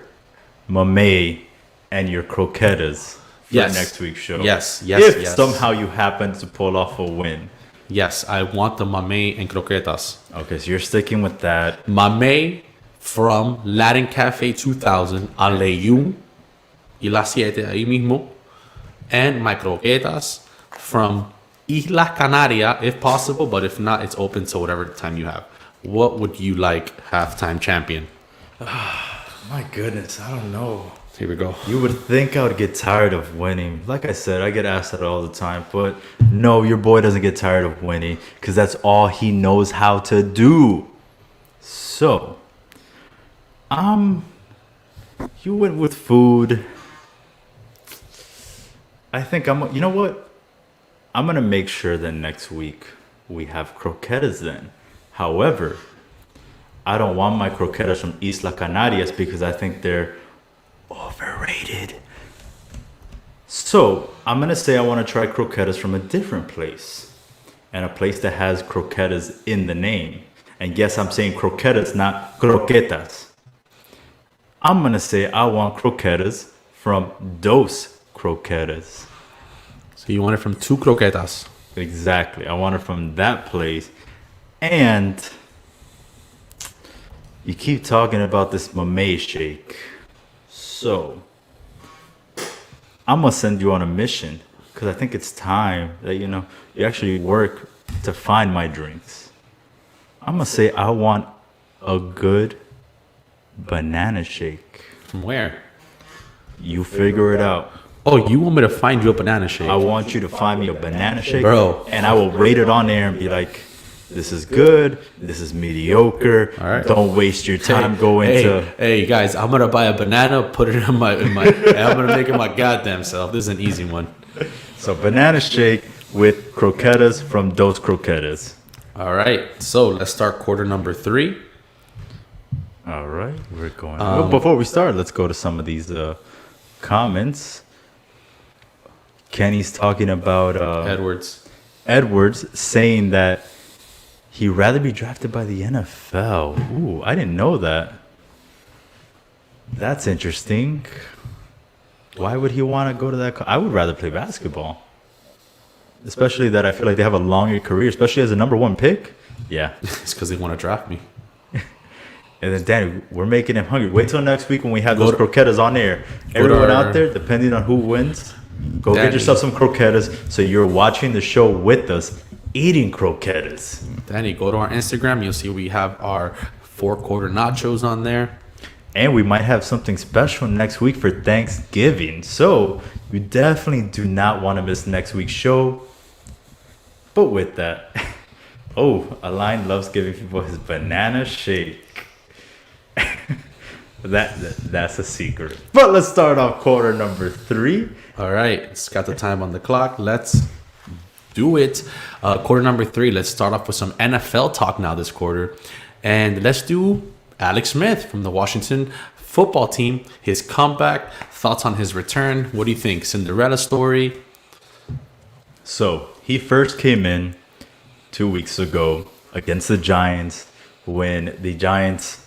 mamey and your croquetas for Yes. next week's show? Yes. If somehow you happen to pull off a win. Yes, I want the mamey and croquetas. Okay, so you're sticking with that. Mamey from Latin Cafe 2000, a Leyun y las 7 ahí mismo. And my croquetas from Isla Canaria, if possible, but if not, it's open to whatever time you have. What would you like, halftime champion? My goodness, I don't know. Here we go. You would think I would get tired of winning. Like I said, I get asked that all the time. But no, your boy doesn't get tired of winning because that's all he knows how to do. So, you went with food. I think you know what? I'm going to make sure that next week we have croquetas then. However, I don't want my croquetas from Isla Canarias because I think they're overrated. So I'm going to say I want to try croquetas from a different place. And a place that has croquetas in the name. And yes, I'm saying croquetas, not croquetas. I'm going to say I want croquetas from Dos Croquetas. So you want it from Two Croquetas. Exactly. I want it from that place. And you keep talking about this mamey shake. So I'm going to send you on a mission because I think it's time that, you actually work to find my drinks. I'm going to say I want a good banana shake. From where? You figure it out. Oh, you want me to find you a banana shake? I want you to find me a banana shake, bro, and I will rate it on there and be like, "This is good. This is mediocre. All right. Don't waste your time going to." Hey guys, I'm gonna buy a banana, put it in my, and I'm gonna make it my goddamn self. This is an easy one. So banana shake with croquetas from Dos Croquetas. All right, so let's start quarter number 3. All right, we're going. Well, before we start, let's go to some of these comments. Kenny's talking about Edwards saying that he'd rather be drafted by the NFL. Ooh, I didn't know that. That's interesting. Why would he want to go to that? I would rather play basketball. Especially that I feel like they have a longer career, especially as a number 1 pick. Yeah. It's because they want to draft me. And then, Danny, we're making him hungry. Wait till next week when we have those croquetas on air. Everyone out there, depending on who wins, go get yourself some croquetas so you're watching the show with us, eating croquetas. Danny, go to our Instagram. You'll see we have our 4-quarter nachos on there. And we might have something special next week for Thanksgiving. So you definitely do not want to miss next week's show. But with that, Align loves giving people his banana shake. That's a secret. But let's start off quarter number 3. All right, it's got the time on the clock. Let's do it. Quarter number 3. Let's start off with some NFL talk now this quarter, and let's do Alex Smith from the Washington football team. His comeback, thoughts on his return. What do you think? Cinderella story. So he first came in 2 weeks ago against the Giants when the Giants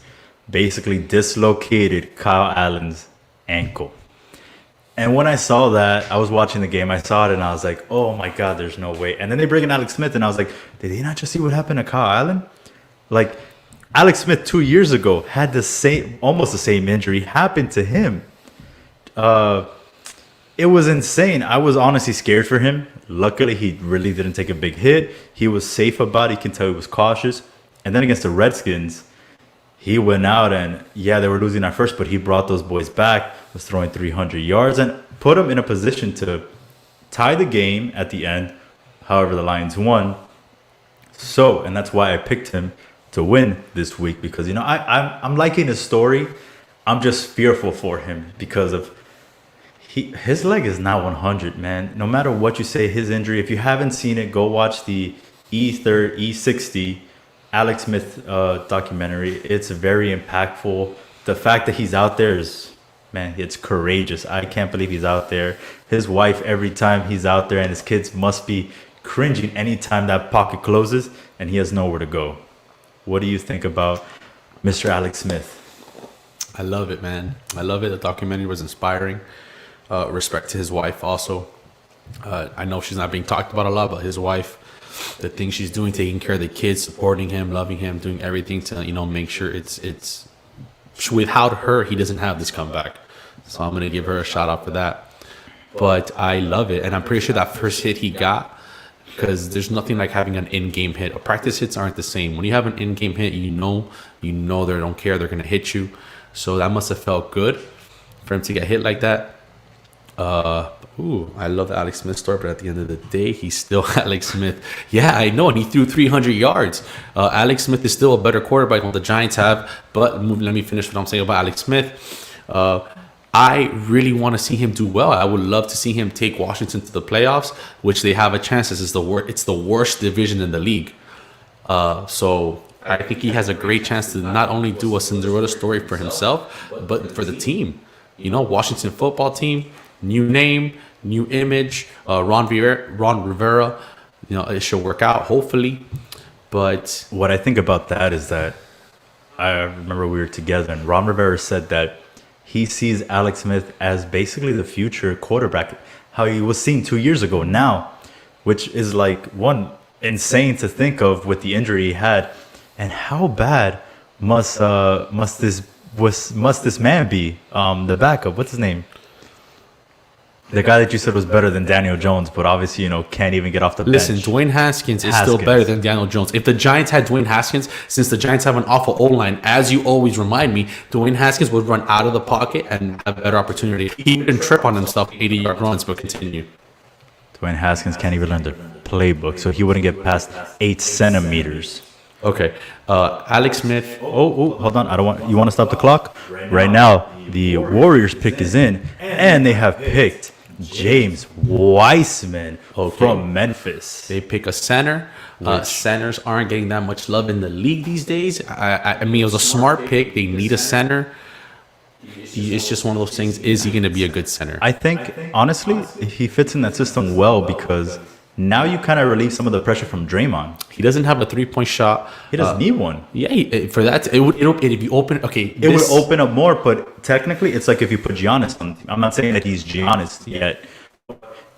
basically dislocated Kyle Allen's ankle. And when I saw that, I was watching the game, I saw it and I was like, oh my God, there's no way. And then they bring in Alex Smith and I was like, did they not just see what happened to Kyle Allen? Like, Alex Smith 2 years ago had almost the same injury happen to him. It was insane. I was honestly scared for him. Luckily, he really didn't take a big hit. He was safe about it. You can tell he was cautious. And then against the Redskins, he went out and, they were losing at first, but he brought those boys back, was throwing 300 yards and put them in a position to tie the game at the end. However, the Lions won. So, and that's why I picked him to win this week because, I'm liking his story. I'm just fearful for him because of his leg is not 100, man. No matter what you say, his injury, if you haven't seen it, go watch the E60 Alex Smith documentary. It's very impactful. The fact that he's out there is, man, it's courageous. I can't believe he's out there. His wife, every time he's out there, and his kids must be cringing anytime that pocket closes and he has nowhere to go. What do you think about Mr. Alex Smith? I love it, man. I love it. The documentary was inspiring. Respect to his wife also. I know she's not being talked about a lot, but his wife, the things she's doing, taking care of the kids, supporting him, loving him, doing everything to, make sure it's without her, he doesn't have this comeback. So I'm going to give her a shout out for that. But I love it. And I'm pretty sure that first hit he got, because there's nothing like having an in-game hit. Practice hits aren't the same. When you have an in-game hit, you know they don't care. They're going to hit you. So that must have felt good for him to get hit like that. I love the Alex Smith story, but at the end of the day, he's still Alex Smith. Yeah, I know, and he threw 300 yards. Alex Smith is still a better quarterback than the Giants have, but let me finish what I'm saying about Alex Smith. I really want to see him do well. I would love to see him take Washington to the playoffs, which they have a chance. This is it's the worst division in the league. So I think he has a great chance to not only do a Cinderella story for himself, but for the team. Washington football team, new name, new image. Ron Rivera, it should work out, hopefully. But what I think about that is that I remember we were together and Ron Rivera said that he sees Alex Smith as basically the future quarterback, how he was seen 2 years ago now, which is like one insane to think of with the injury he had, and how bad must this man be? The backup, what's his name? The guy that you said was better than Daniel Jones, but obviously, can't even get off the bench. Listen, Dwayne Haskins is still better than Daniel Jones. If the Giants had Dwayne Haskins, since the Giants have an awful O-line, as you always remind me, Dwayne Haskins would run out of the pocket and have a better opportunity. He wouldn't trip on himself 80-yard runs, but continue. Dwayne Haskins can't even learn the playbook, so he wouldn't get past 8 centimeters. Okay. Alex Smith. Oh, hold on. You want to stop the clock? Right now, the Warriors pick is in, and they have picked James Wiseman from Memphis. They pick a center. Centers aren't getting that much love in the league these days. I mean, it was a smart pick. They need a center. It's just one of those things. Is he going to be a good center? I think, honestly, he fits in that system well because now you kind of relieve some of the pressure from Draymond. He doesn't have a 3-point shot. He doesn't need one. Yeah, for that, it would if you open. Okay, it would open up more. But technically, it's like if you put Giannis on. I'm not saying that he's Giannis yet.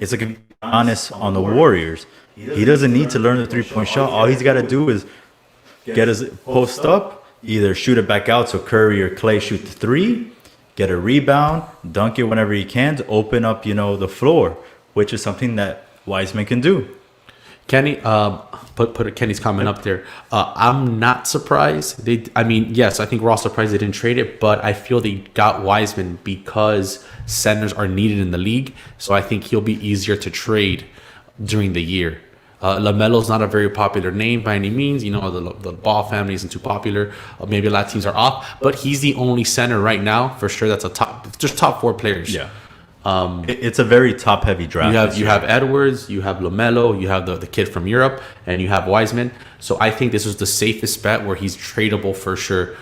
It's like if you put Giannis on the Warriors, he doesn't need to learn the 3-point shot. All he's got to do is get his post up, either shoot it back out so Curry or Clay shoot the 3, get a rebound, dunk it whenever he can to open up, the floor, which is something that Wiseman can do. Kenny, put Kenny's comment up there. I'm not surprised. Yes, I think we're all surprised they didn't trade it, but I feel they got Wiseman because centers are needed in the league. So I think he'll be easier to trade during the year. LaMelo's not a very popular name by any means. The Ball family isn't too popular. Maybe a lot of teams are off, but he's the only center right now for sure. That's just top 4 players. Yeah. It's a very top-heavy draft. You have Edwards, you have LaMelo, you have the kid from Europe, and you have Wiseman. So I think this was the safest bet where he's tradable for sure.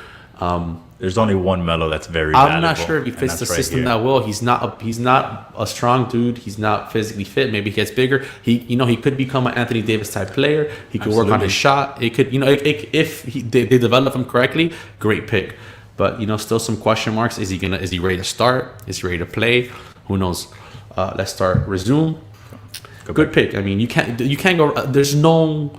There's only one Melo that's very valuable. I'm not sure if he fits the system that well. He's not a strong dude. He's not physically fit. Maybe he gets bigger. He could become an Anthony Davis type player. He could work on his shot. It could if they develop him correctly, great pick. But still some question marks. Is he ready to start? Is he ready to play? Who knows? Let's start. Resume. Good pick. I mean, you can't go. There's no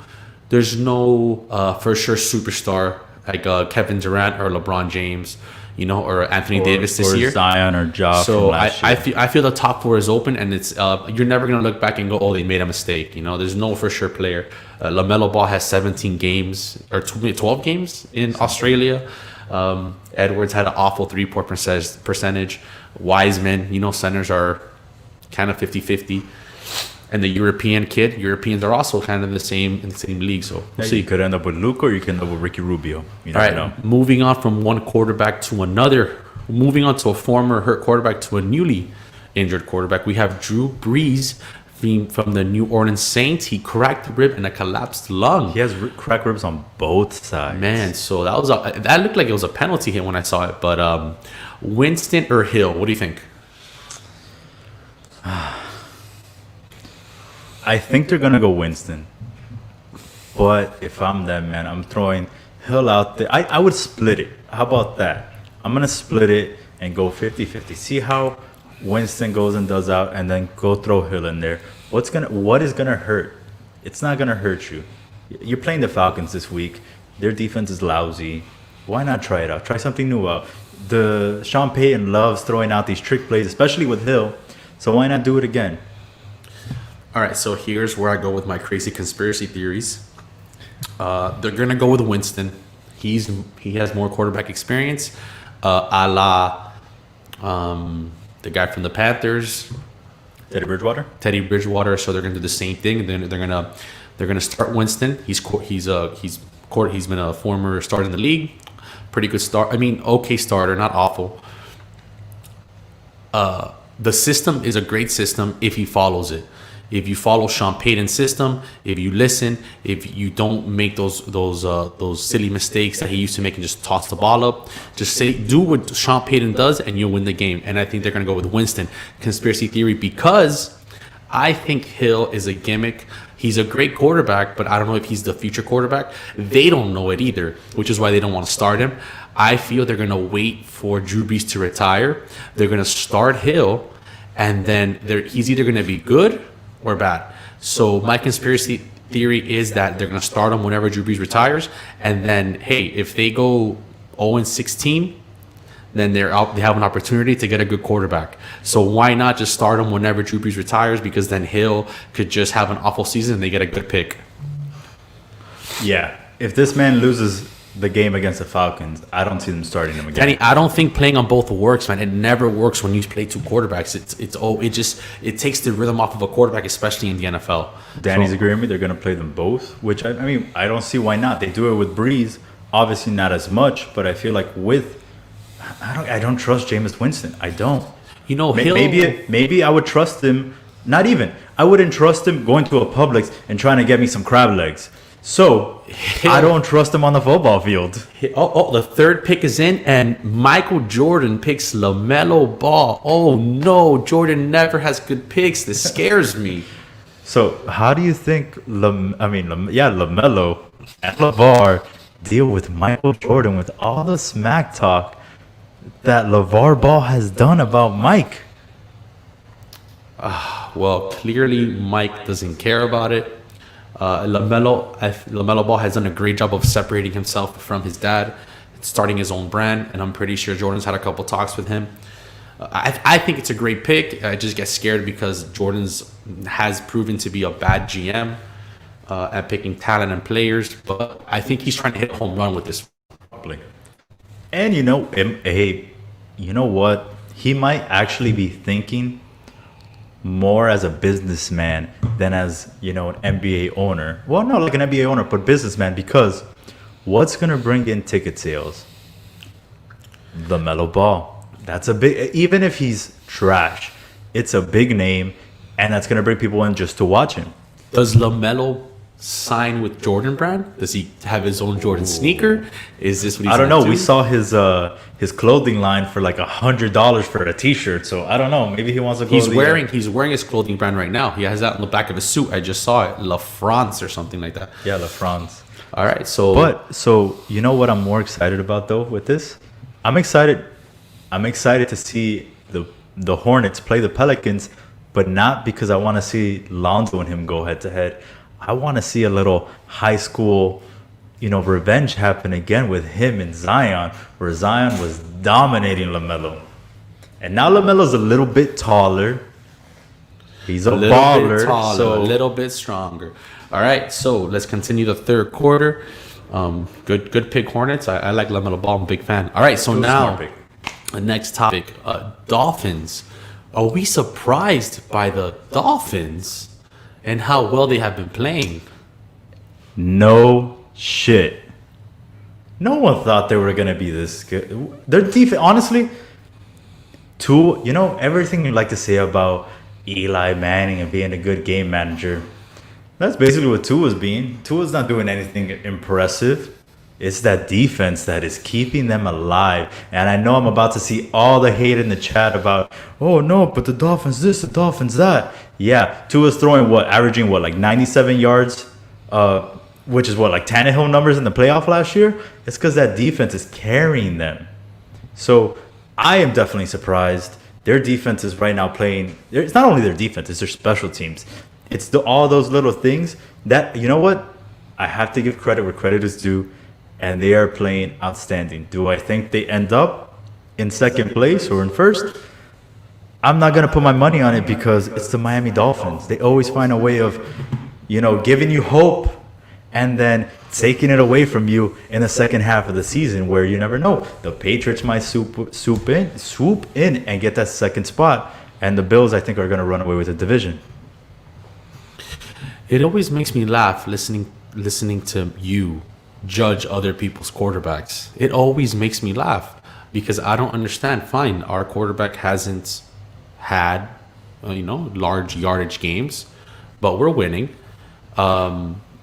for sure superstar like Kevin Durant or LeBron James, or Anthony Davis this year. Zion or Ja. So I feel the top 4 is open, and it's you're never gonna look back and go, oh, they made a mistake. There's no for sure player. LaMelo Ball has 17 games or 12 games in Australia. Edwards had an awful 3-point percentage. Wiseman, centers are kind of 50-50. And the Europeans are also kind of in the same league. So we'll see. You could end up with Luka or you can end up with Ricky Rubio. You never know. Moving on from one quarterback to another. Moving on to a former hurt quarterback to a newly injured quarterback. We have Drew Brees from the New Orleans Saints. He cracked a rib and a collapsed lung. He has cracked ribs on both sides. Man, so that looked like it was a penalty hit when I saw it. But Winston or Hill, what do you think? I think they're going to go Winston. But if I'm them, man, I'm throwing Hill out there. I would split it. How about that? I'm going to split it and go 50-50. See how Winston goes and does out, and then go throw Hill in there. What is going to hurt? It's not going to hurt you. You're playing the Falcons this week. Their defense is lousy. Why not try it out? Try something new out. Sean Payton loves throwing out these trick plays, especially with Hill. So why not do it again? All right, so here's where I go with my crazy conspiracy theories. They're gonna go with Winston. He has more quarterback experience, a la the guy from the Panthers, Teddy Bridgewater. So they're gonna do the same thing. They're gonna start Winston. He's been a former starter in the league. Pretty good start. I mean, okay starter, not awful. The system is a great system if he follows it. If you follow Sean Payton's system, if you listen, if you don't make those silly mistakes that he used to make and just toss the ball up, just do what Sean Payton does and you'll win the game. And I think they're going to go with Winston. Conspiracy theory, because I think Hill is a gimmick. He's a great quarterback, but I don't know if he's the future quarterback. They don't know it either, which is why they don't want to start him. I feel they're going to wait for Drew Brees to retire. They're going to start Hill, and then he's either going to be good or bad. So my conspiracy theory is that they're going to start him whenever Drew Brees retires, and then, hey, if they go 0-16, then they have an opportunity to get a good quarterback. So why not just start him whenever Drew Brees retires? Because then Hill could just have an awful season and they get a good pick. Yeah. If this man loses the game against the Falcons, I don't see them starting him again. Danny, I don't think playing on both works, man. It never works when you play two quarterbacks. It takes the rhythm off of a quarterback, especially in the NFL. Danny's agreeing with me. They're going to play them both, which I mean, I don't see why not. They do it with Breeze, obviously not as much, but I feel like I don't trust Jameis Winston. I don't. You know, maybe I would trust him. Not even. I wouldn't trust him going to a Publix and trying to get me some crab legs. So I don't trust him on the football field. The third pick is in, and Michael Jordan picks LaMelo Ball. Oh no, Jordan never has good picks. This scares me. So how do you think LaMelo and LeVar deal with Michael Jordan with all the smack talk that LeVar Ball has done about Mike? Well, clearly Mike doesn't care about it. LaMelo Ball has done a great job of separating himself from his dad, starting his own brand, and I'm pretty sure Jordan's had a couple talks with him. I think it's a great pick. I just get scared because Jordan's has proven to be a bad GM at picking talent and players, but I think he's trying to hit a home run with this. And you know what? He might actually be thinking more as a businessman than as, an NBA owner. Well, not like an NBA owner, but businessman, because what's going to bring in ticket sales? LaMelo Ball. That's a big, even if he's trash, it's a big name, and that's going to bring people in just to watch him. Does LaMelo sign with Jordan Brand? Does he have his own Jordan sneaker? Is this what he's I don't know. into? We saw his clothing line for like $100 for a T-shirt. So I don't know. Maybe he wants to go. He's wearing his clothing brand right now. He has that on the back of his suit. I just saw it, La France or something like that. Yeah, La France. All right. So you know what I'm more excited about though with this? I'm excited to see the Hornets play the Pelicans, but not because I want to see Lonzo and him go head to head. I want to see a little high school, revenge happen again with him and Zion, where Zion was dominating LaMelo. And now LaMelo's a little bit taller. He's a baller. A little bit stronger. All right, so let's continue the third quarter. Good pick, Hornets. I like LaMelo Ball. I'm a big fan. All right, so now the next topic, Dolphins. Are we surprised by the Dolphins and how well they have been playing? No shit. No one thought they were going to be this good. Their defense, honestly, everything you like to say about Eli Manning and being a good game manager, that's basically what Tua's being. Tua's not doing anything impressive. It's that defense that is keeping them alive. And I know I'm about to see all the hate in the chat about, oh no, but the Dolphins this, the Dolphins that. Yeah, Tua's throwing averaging like 97 yards, which is like Tannehill numbers in the playoff last year. It's because that defense is carrying them. So I am definitely surprised. Their defense is right now playing. It's not only their defense, it's their special teams. It's all those little things that, you know what? I have to give credit where credit is due. And they are playing outstanding. Do I think they end up in second place or in first? I'm not going to put my money on it because it's the Miami Dolphins. They always find a way of, giving you hope and then taking it away from you in the second half of the season where you never know. The Patriots might swoop in and get that second spot. And the Bills, I think, are going to run away with the division. It always makes me laugh listening to you judge other people's quarterbacks. It always makes me laugh because I don't understand. Fine, our quarterback hasn't had, large yardage games, but we're winning.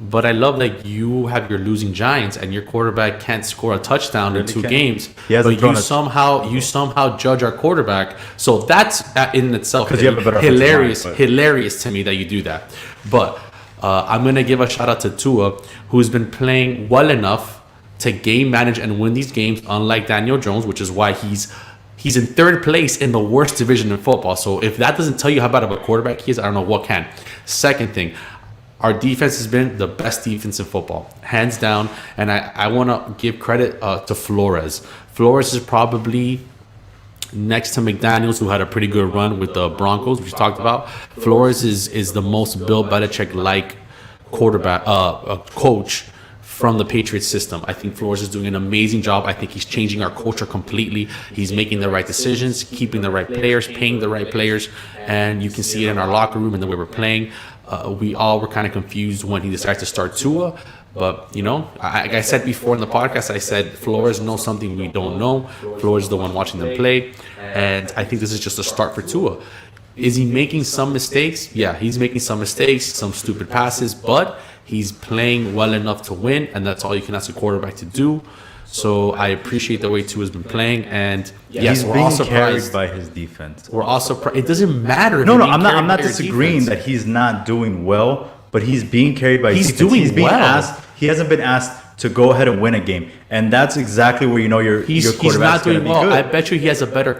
But I love that you have your losing Giants and your quarterback can't score a touchdown in two games. But you somehow judge our quarterback. So that's in itself hilarious to me that you do that. But I'm gonna give a shout out to Tua, who's been playing well enough to game manage and win these games, unlike Daniel Jones, which is why he's in third place in the worst division in football. So if that doesn't tell you how bad of a quarterback he is, I don't know what can. Second thing, our defense has been the best defense in football, hands down. And I want to give credit to Flores. Flores is probably next to McDaniels, who had a pretty good run with the Broncos, which we talked about. Flores is the most Bill Belichick-like quarterback coach from the Patriots system. I think Flores is doing an amazing job. I think he's changing our culture completely. He's making the right decisions, keeping the right players, paying the right players, and you can see it in our locker room and the way we're playing. We all were kind of confused when he decided to start Tua. But, like I said before in the podcast, I said Flores knows something we don't know. Flores is the one watching them play. And I think this is just a start for Tua. Is he making some mistakes? Yeah, he's making some mistakes, some stupid passes. But he's playing well enough to win. And that's all you can ask a quarterback to do. So I appreciate the way Tua's been playing, and yes, he's being carried by his defense. We're also it doesn't matter. No, I'm not disagreeing that he's not doing well, but he's being carried by his defense. He's being asked. He hasn't been asked to go ahead and win a game, and that's exactly where your quarterback's going to be good. I bet you he has a better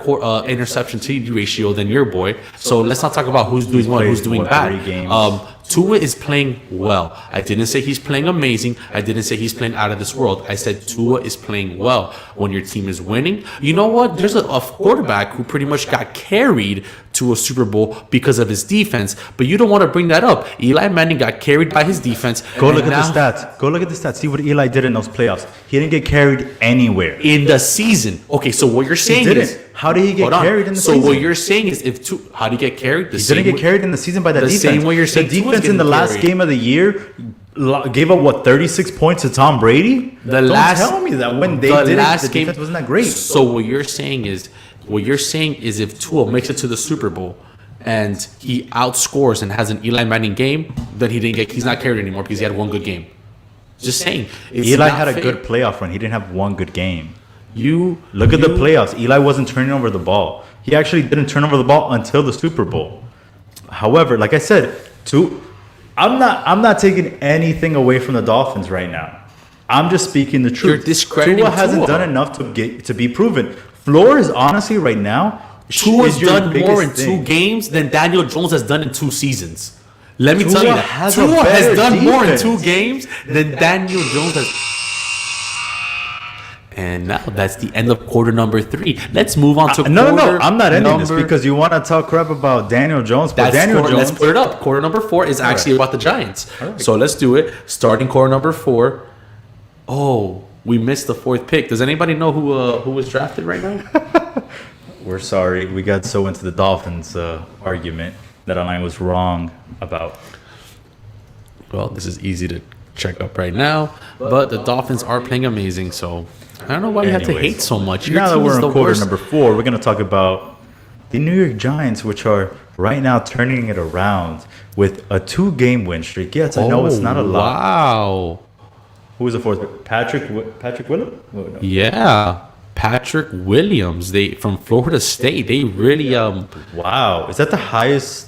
interception TD ratio than your boy. So let's not talk about who's doing well, who's doing bad. Tua is playing well. I didn't say he's playing amazing. I didn't say he's playing out of this world. I said Tua is playing well. When your team is winning, you know what? There's a quarterback who pretty much got carried to a Super Bowl because of his defense, but you don't want to bring that up. Eli Manning got carried by his defense. Go look at the stats. See what Eli did in those playoffs. He didn't get carried anywhere in the season. Okay, so what you're saying is, how did he get carried in the season? So what you're saying is, how did he get carried? He didn't get carried in the season by that defense. The same way you're saying the defense in the last game of the year gave up 36 points to Tom Brady. Don't tell me that when they did it, the defense wasn't that great. So what you're saying is if Tua makes it to the Super Bowl and he outscores and has an Eli Manning game, then he's not carried anymore because he had one good game. Just saying. Eli had a good playoff run. He didn't have one good game. Look at the playoffs. Eli wasn't turning over the ball. He actually didn't turn over the ball until the Super Bowl. However, like I said, I'm not taking anything away from the Dolphins right now. I'm just speaking the truth. You're discrediting Tua hasn't done enough to be proven. Flores, honestly, right now, Tua's done more in 2 games than Daniel Jones has done in 2 seasons. Let me tell you that. Tua has done more in 2 games than Daniel Jones has. And now that's the end of quarter number 3. Let's move on to No, I'm not ending this because you want to talk crap about Daniel Jones. Let's put it up. Quarter number 4 is actually about the Giants. Right. So let's do it. Starting quarter number 4. Oh, we missed the 4th pick. Does anybody know who was drafted right now? We're sorry. We got so into the Dolphins argument that I was wrong about. Well, this is easy to check up right now. But the Dolphins are playing amazing, so I don't know why you have to hate so much. Now that we're in quarter number 4, we're going to talk about the New York Giants, which are right now turning it around with a 2-game win streak. Yes, I know it's not a lot. Wow. Who was the 4th? Patrick Williams? Oh, no. Yeah. Patrick Williams. They from Florida State. They really Wow. Is that the highest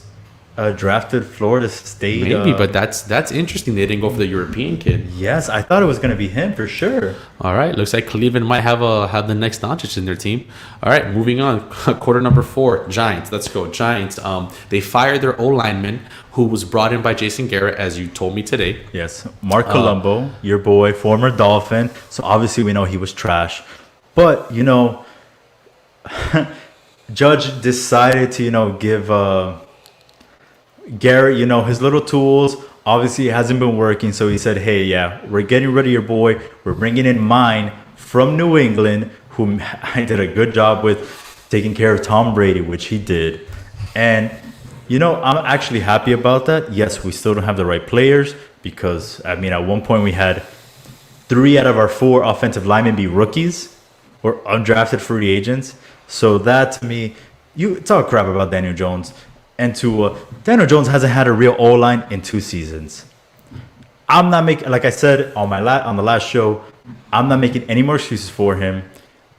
drafted Florida State? Maybe, but that's interesting. They didn't go for the European kid. Yes, I thought it was going to be him for sure. All right, looks like Cleveland might have the next Doncic in their team. All right, moving on. Quarter number 4, Giants. Let's go, Giants. They fired their O-lineman, who was brought in by Jason Garrett, as you told me today. Yes, Mark Colombo, your boy, former Dolphin. So obviously we know he was trash, but Judge decided to give Garrett, his little tools. Obviously, it hasn't been working. So he said, hey, yeah, we're getting rid of your boy. We're bringing in mine from New England, whom I did a good job with taking care of Tom Brady, which he did. And, I'm actually happy about that. Yes, we still don't have the right players because, at one point we had 3 out of our 4 offensive linemen be rookies or undrafted free agents. So that, to me, you talk crap about Daniel Jones and Tua. Daniel Jones hasn't had a real O-line in 2 seasons. I'm not making, like I said on on the last show, I'm not making any more excuses for him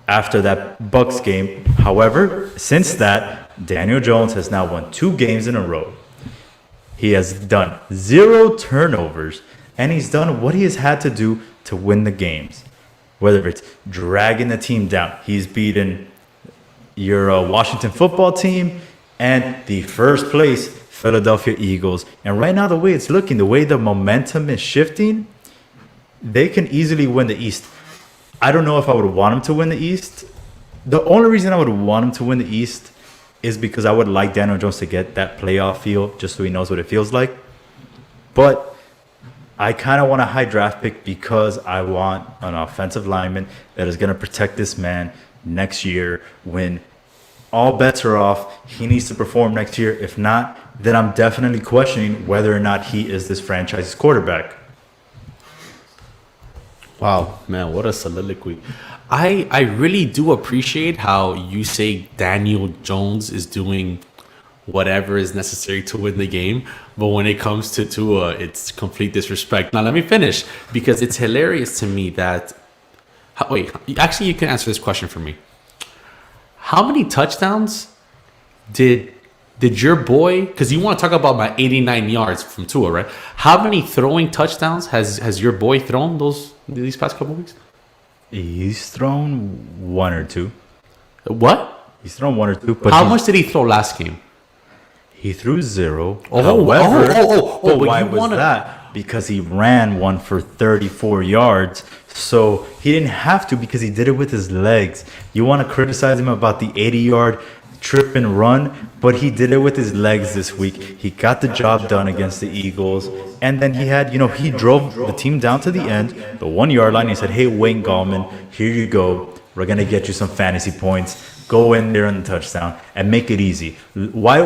after that Bucks game. However, since that, Daniel Jones has now won 2 games in a row. He has done 0 turnovers, and he's done what he has had to do to win the games. Whether it's dragging the team down, he's beaten your Washington football team and the first place Philadelphia Eagles. And right now, the way it's looking, the way the momentum is shifting, they can easily win the East. I don't know if I would want him to win the East. The only reason I would want him to win the East is because I would like Daniel Jones to get that playoff feel just so he knows what it feels like. But I kind of want a high draft pick because I want an offensive lineman that is going to protect this man next year when all bets are off. He needs to perform next year. If not, then I'm definitely questioning whether or not he is this franchise's quarterback. Wow, man, what a soliloquy. I really do appreciate how you say Daniel Jones is doing whatever is necessary to win the game. But when it comes to Tua, it's complete disrespect. Now, let me finish because it's hilarious to me that... Wait, actually, you can answer this question for me. How many touchdowns did your boy... Because you want to talk about my 89 yards from Tua, right? How many throwing touchdowns has your boy thrown these past couple weeks? He's thrown 1 or 2. What? He's thrown 1 or 2. But how much did he throw last game? He threw 0. However, but why was that? Because he ran one for 34 yards. So he didn't have to because he did it with his legs. You want to criticize him about the 80-yard trip and run, but he did it with his legs this week. He got the job done against the Eagles. And then he had, he drove the team down to the end, the 1-yard line. He said, hey, Wayne Gallman, here you go. We're going to get you some fantasy points. Go in there on the touchdown and make it easy. Why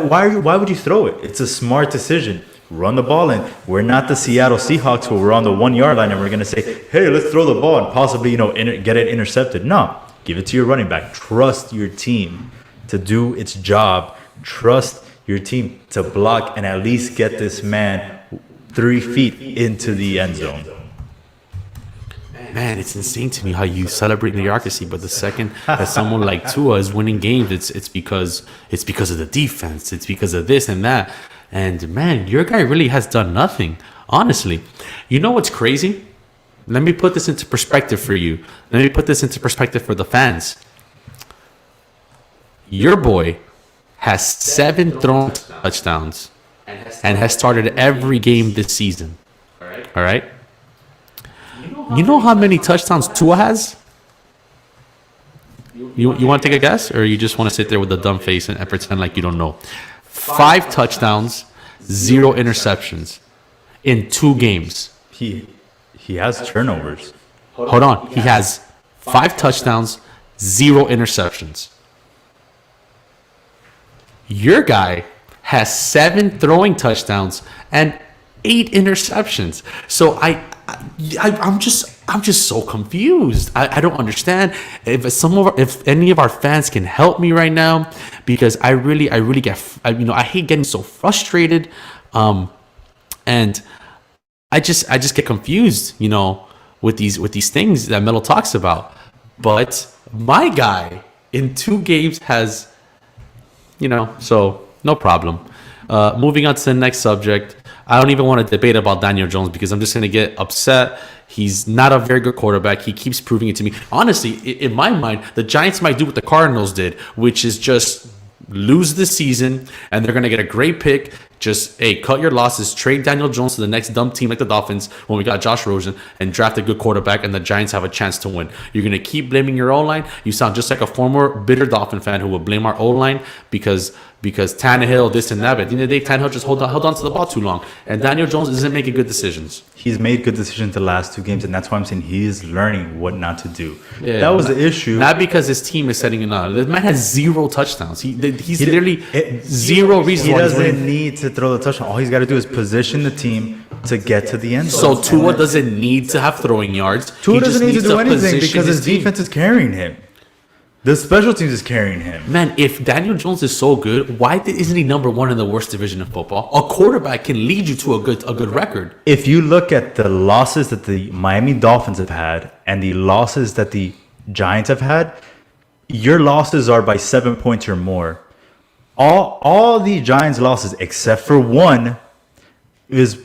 would you throw it? It's a smart decision. Run the ball in. We're not the Seattle Seahawks who we're on the 1-yard line and we're going to say, hey, let's throw the ball and possibly, get it intercepted. No, give it to your running back. Trust your team to do its job. Trust your team to block and at least get this man 3 feet into the end zone. Man, it's insane to me how you celebrate mediocrity, but the second that someone like Tua is winning games, it's because of the defense. It's because of this and that. And man, your guy really has done nothing. Honestly, you know what's crazy? Let me put this into perspective for you. Let me put this into perspective for the fans. Your boy has 7 thrown touchdowns and has started every game this season. All right? You know how many touchdowns Tua has? You want to take a guess? Or you just want to sit there with a dumb face and pretend like you don't know? 5 touchdowns, 0 interceptions in 2 games. He has turnovers. Hold on. He has 5 touchdowns, 0 interceptions. Your guy has 7 throwing touchdowns and 8 interceptions. So I'm just so confused. I don't understand. If any of our fans can help me right now, because I really get I hate getting so frustrated, and I just get confused, with these things that Melo talks about. But my guy in 2 games has, so no problem. Moving on to the next subject. I don't even want to debate about Daniel Jones because I'm just going to get upset. He's not a very good quarterback. He keeps proving it to me. Honestly, in my mind, the Giants might do what the Cardinals did, which is just lose the season, and they're going to get a great pick. Just, hey, cut your losses, trade Daniel Jones to the next dumb team like the Dolphins when we got Josh Rosen, and draft a good quarterback, and the Giants have a chance to win. You're going to keep blaming your O-line. You sound just like a former bitter Dolphin fan who will blame our O-line because Tannehill, this and that. But at the end of the day, Tannehill just held on to the ball too long. And Daniel Jones isn't making good decisions. He's made good decisions the last 2 games, and that's why I'm saying he is learning what not to do. Yeah, that was the issue. Not because his team is setting it up. The man has 0 touchdowns. He's literally zero reason. He doesn't need to throw the touchdown. All he's got to do is position the team to get to the end zone. So Tua doesn't need to have throwing yards. Tua doesn't need to do anything because his defense is carrying him. The special teams is carrying him. Man, if Daniel Jones is so good, why isn't he number one in the worst division of football? A quarterback can lead you to a good record. If you look at the losses that the Miami Dolphins have had and the losses that the Giants have had, your losses are by 7 points or more. All the Giants' losses, except for one, is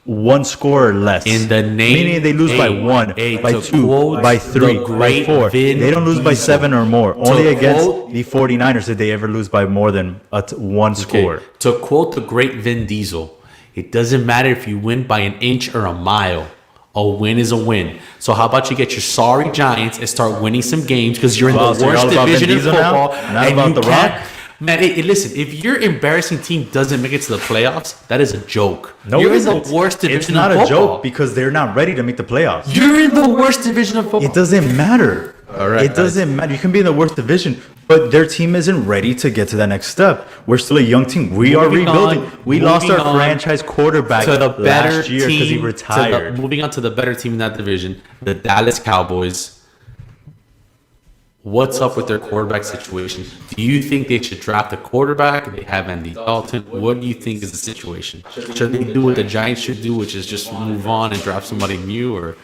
one score or less. In the name, meaning they lose by one, by two, by three, by four. They don't lose by 7 or more. Only against the 49ers did they ever lose by more than one score. To quote the great Vin Diesel, it doesn't matter if you win by an inch or a mile. A win is a win. So how about you get your sorry Giants and start winning some games because you're in the worst division in football. Not about The Rock. Man, listen, if your embarrassing team doesn't make it to the playoffs, that is a joke. No, you're in the worst division It's not of a football. joke because they're not ready to make the playoffs. You're in the worst division of football. It doesn't matter. All right, it doesn't matter. You can be in the worst division, but their team isn't ready to get to that next step. We're still a young team. We are rebuilding. We lost our franchise quarterback to the better last year because he team, retired. moving on to the better team in that division, the Dallas Cowboys. What's up with their quarterback situation? Do you think they should draft a quarterback? They have Andy Dalton. What do you think is the situation? Should they do what the Giants should do, which is just move on and draft somebody new? Or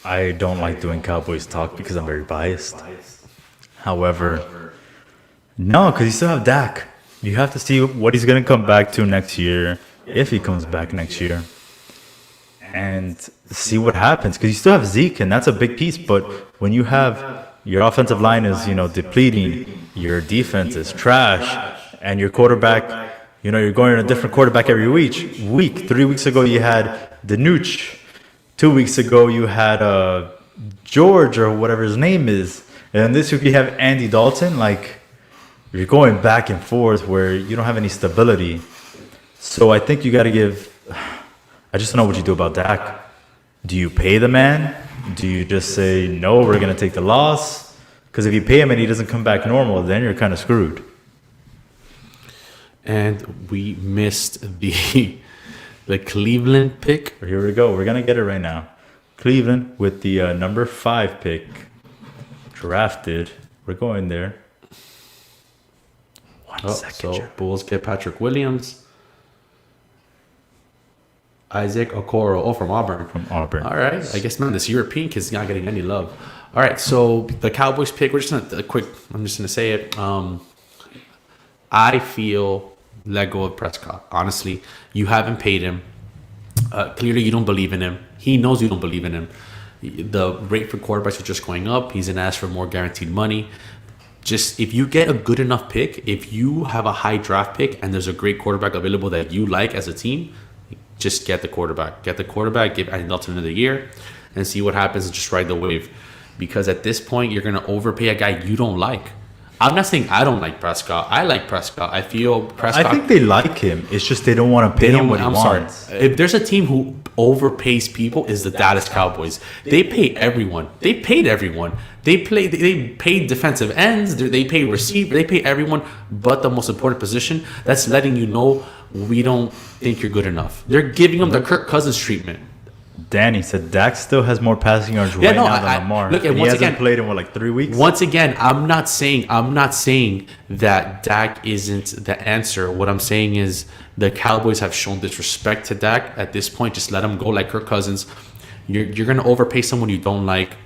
I don't like doing Cowboys talk because I'm very biased. However, no, because you still have Dak. You have to see what he's going to come back to next year, if he comes back next year, and see what happens. Because you still have Zeke, and that's a big piece. But when you have your offensive line is, depleting, your defense is trash, and your quarterback, you're going to a different quarterback every week. 3 weeks ago, you had Danucci. 2 weeks ago, you had George or whatever his name is. And this week, you have Andy Dalton. Like, you're going back and forth where you don't have any stability. So I think you got to give... I just don't know what you do about Dak. Do you pay the man? Do you just say, no, we're going to take the loss? Because if you pay him and he doesn't come back normal, then you're kind of screwed. And we missed the Cleveland pick. Here we go. We're going to get it right now. Cleveland with the number 5 pick. Drafted. We're going there. One second. So Bulls get Patrick Williams. Isaac Okoro. From Auburn. From Auburn. All right. I guess, man, this European kid's not getting any love. All right. So the Cowboys pick, I'm just going to say it. I feel let go of Prescott. Honestly, you haven't paid him. Clearly, you don't believe in him. He knows you don't believe in him. The rate for quarterbacks are just going up. He's going to ask for more guaranteed money. Just if you get a good enough pick, if you have a high draft pick and there's a great quarterback available that you like as a team, just get the quarterback. Get the quarterback, give Andy Dalton another year, and see what happens and just ride the wave. Because at this point, you're going to overpay a guy you don't like. I'm not saying I don't like Prescott. I like Prescott. I feel Prescott... I think they like him. It's just they don't want to pay him what he wants. Sorry. If there's a team who overpays people, is the Dallas Cowboys. They pay everyone. They paid everyone. They paid defensive ends. They pay receiver. They pay everyone but the most important position. That's letting you know we don't think you're good enough. They're giving them the Kirk Cousins treatment. Danny said Dak still has more passing yards now than Lamar. Look, he hasn't played in 3 weeks. Once again, I'm not saying that Dak isn't the answer. What I'm saying is the Cowboys have shown disrespect to Dak. At this point, just let him go like Kirk Cousins. You're gonna overpay someone you don't like,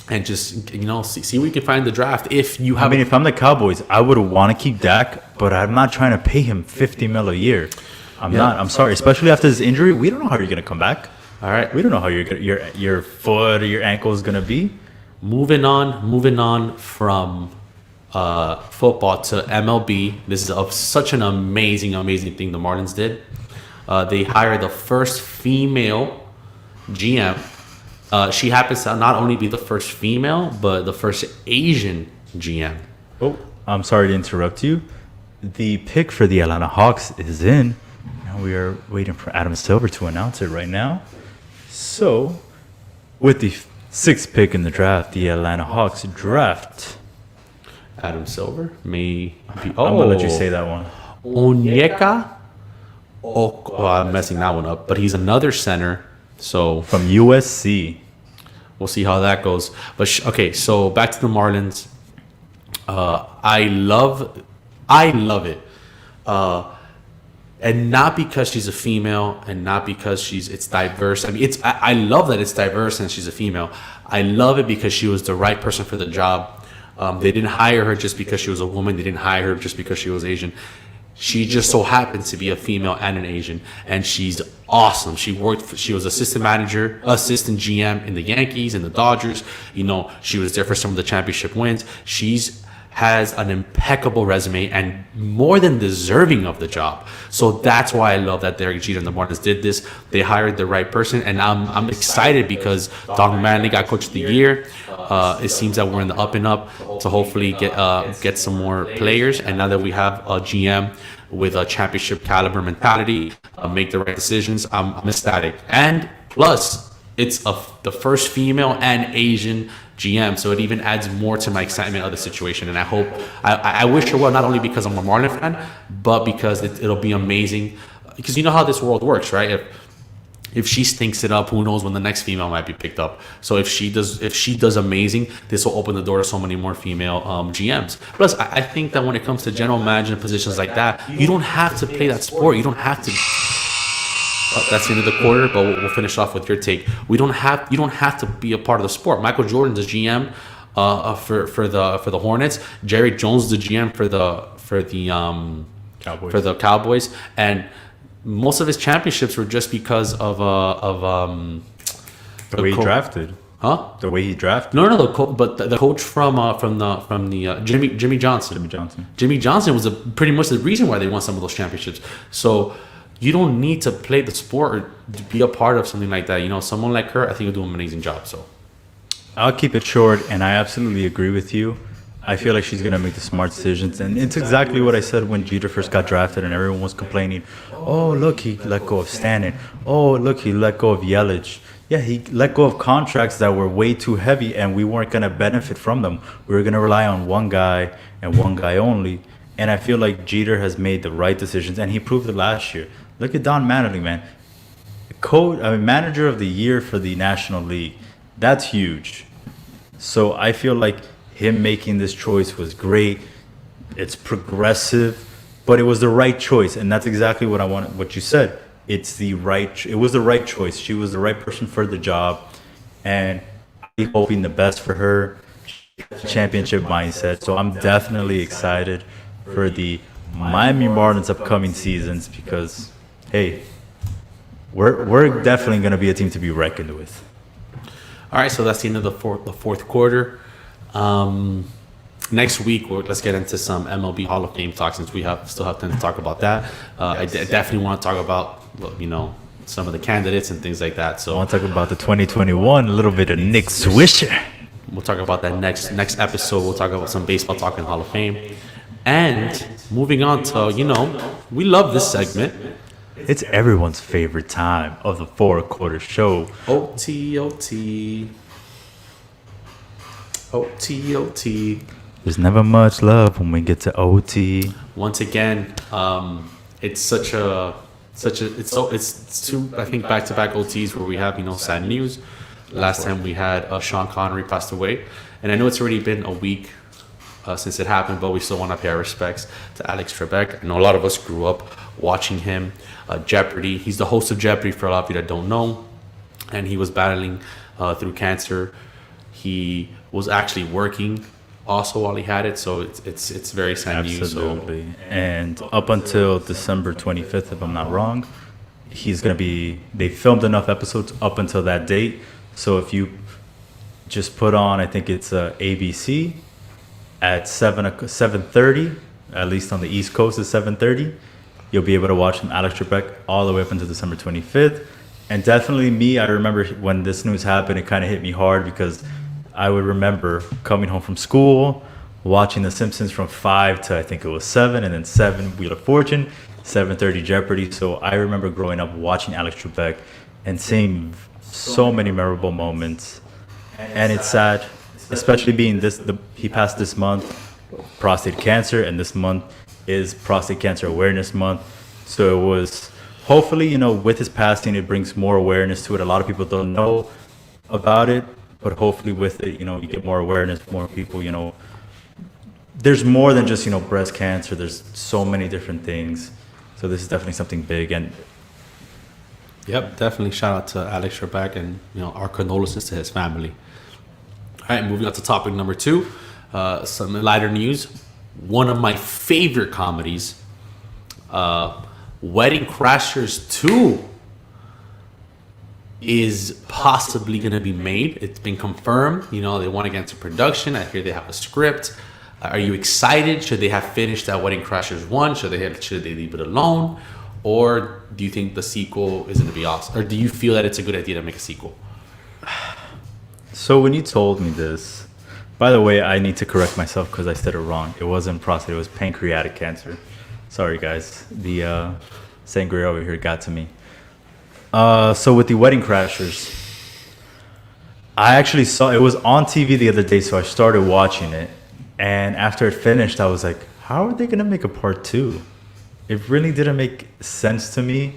and just see where you can find the draft. If you have, if I'm the Cowboys, I would want to keep Dak, but I'm not trying to pay him $50 million a year. I'm not. I'm sorry, especially after his injury. We don't know how you're gonna come back. All right. We don't know how your foot or your ankle is going to be. Moving on from football to MLB. This is such an amazing thing the Marlins did. They hired the first female GM. She happens to not only be the first female, but the first Asian GM. Oh, I'm sorry to interrupt you. The pick for the Atlanta Hawks is in. Now we are waiting for Adam Silver to announce it right now. So, with the 6th pick in the draft, the Atlanta Hawks draft Adam Silver may be. I'm gonna let you say that one. Onyeka. I'm messing that one up, but he's another center. So from USC. we'll see how that goes. But okay, so back to the Marlins. I love it. And not because she's a female, and not because it's diverse. I mean, I love that it's diverse and she's a female. I love it because she was the right person for the job. They didn't hire her just because she was a woman. They didn't hire her just because she was Asian. She just so happens to be a female and an Asian, and she's awesome. She was assistant manager, assistant GM in the Yankees and the Dodgers. You know, she was there for some of the championship wins. Has an impeccable resume and more than deserving of the job. So that's why I love that Derek Jeter and the Marlins did this. They hired the right person, and I'm excited because Don Manley got Coach of the Year. It seems that we're in the up and up to hopefully get some more players. And now that we have a GM with a championship caliber mentality, make the right decisions, I'm ecstatic. And plus, it's the first female and Asian GM, so it even adds more to my excitement of the situation. And I wish her well, not only because I'm a Marlin fan, but because it'll be amazing. Because you know how this world works, right? If she stinks it up, who knows when the next female might be picked up. So if she does amazing, this will open the door to so many more female GMs. Plus, I think that when it comes to general management positions like that, you don't have to play that sport. You don't have to. That's the end of the quarter, but we'll finish off with your take. You don't have to be a part of the sport. Michael Jordan's the GM for the Hornets. Jerry Jones is the GM for the Cowboys, and most of his championships were just because of the way he drafted. Huh? The way he drafted. No, but the coach from the Jimmy Johnson. Jimmy Johnson was pretty much the reason why they won some of those championships. So you don't need to play the sport or to be a part of something like that. You know, someone like her, I think will do an amazing job. So I'll keep it short, and I absolutely agree with you. I feel like she's going to make the smart decisions, and it's exactly what I said when Jeter first got drafted and everyone was complaining. Oh, look, he let go of Stanton. Oh, look, he let go of Yelich. Yeah, he let go of contracts that were way too heavy, and we weren't going to benefit from them. We were going to rely on one guy and one guy only, and I feel like Jeter has made the right decisions, and he proved it last year. Look at Don Mattingly, man. Manager of the year for the National League. That's huge. So I feel like him making this choice was great. It's progressive, but it was the right choice, and that's exactly what I wanted. What you said. It was the right choice. She was the right person for the job, and I'm hoping the best for her. Championship mindset. So I'm definitely excited for the Miami Marlins upcoming seasons because, hey, we're definitely going to be a team to be reckoned with. All right, so that's the end of the fourth quarter. Next week, let's get into some MLB Hall of Fame talk since we still have time to talk about that. I definitely want to talk about some of the candidates and things like that. So I want to talk about the 2021, a little bit of Nick Swisher. We'll talk about that next episode. We'll talk about some baseball talk in Hall of Fame. And moving on to, we love this segment. It's everyone's favorite time of the four-quarter show. OT. There's never much love when we get to OT. Once again, it's two, I think, back-to-back OTs where we have sad news. Last time we had Sean Connery passed away, and I know it's already been a week since it happened, but we still want to pay our respects to Alex Trebek. I know a lot of us grew up watching him. Jeopardy. He's the host of Jeopardy for a lot of you that don't know, and he was battling through cancer. He was actually working also while he had it, so it's very sad news. Absolutely. And up until December 25th, if I'm not wrong, they filmed enough episodes up until that date. So if you just put on, I think it's ABC at 7:30, at least on the East Coast at 7:30, you'll be able to watch from Alex Trebek all the way up until December 25th. And definitely me, I remember when this news happened, it kind of hit me hard because I would remember coming home from school, watching The Simpsons from 5 to I think it was 7, and then 7 Wheel of Fortune, 7:30 Jeopardy. So I remember growing up watching Alex Trebek and seeing so many memorable moments. And it's sad, especially being he passed this month, prostate cancer, and this month is Prostate Cancer Awareness Month. So it was, hopefully, with his passing, it brings more awareness to it. A lot of people don't know about it, but hopefully with it, you get more awareness, more people, there's more than just, breast cancer. There's so many different things. So this is definitely something big. And Yep, definitely shout out to Alex Trebek and our condolences to his family. All right, moving on to topic number 2, some lighter news. One of my favorite comedies, Wedding Crashers 2, is possibly going to be made. It's been confirmed. They want to get into production. I hear they have a script. Are you excited? Should they have finished that Wedding Crashers 1? Should they leave it alone? Or do you think the sequel is going to be awesome? Or do you feel that it's a good idea to make a sequel? so when you told me this, by the way, I need to correct myself because I said it wrong. It wasn't prostate, it was pancreatic cancer. Sorry, guys. The sangria over here got to me. So with the Wedding Crashers, I actually saw it was on TV the other day, so I started watching it. And after it finished, I was like, how are they going to make a part 2? It really didn't make sense to me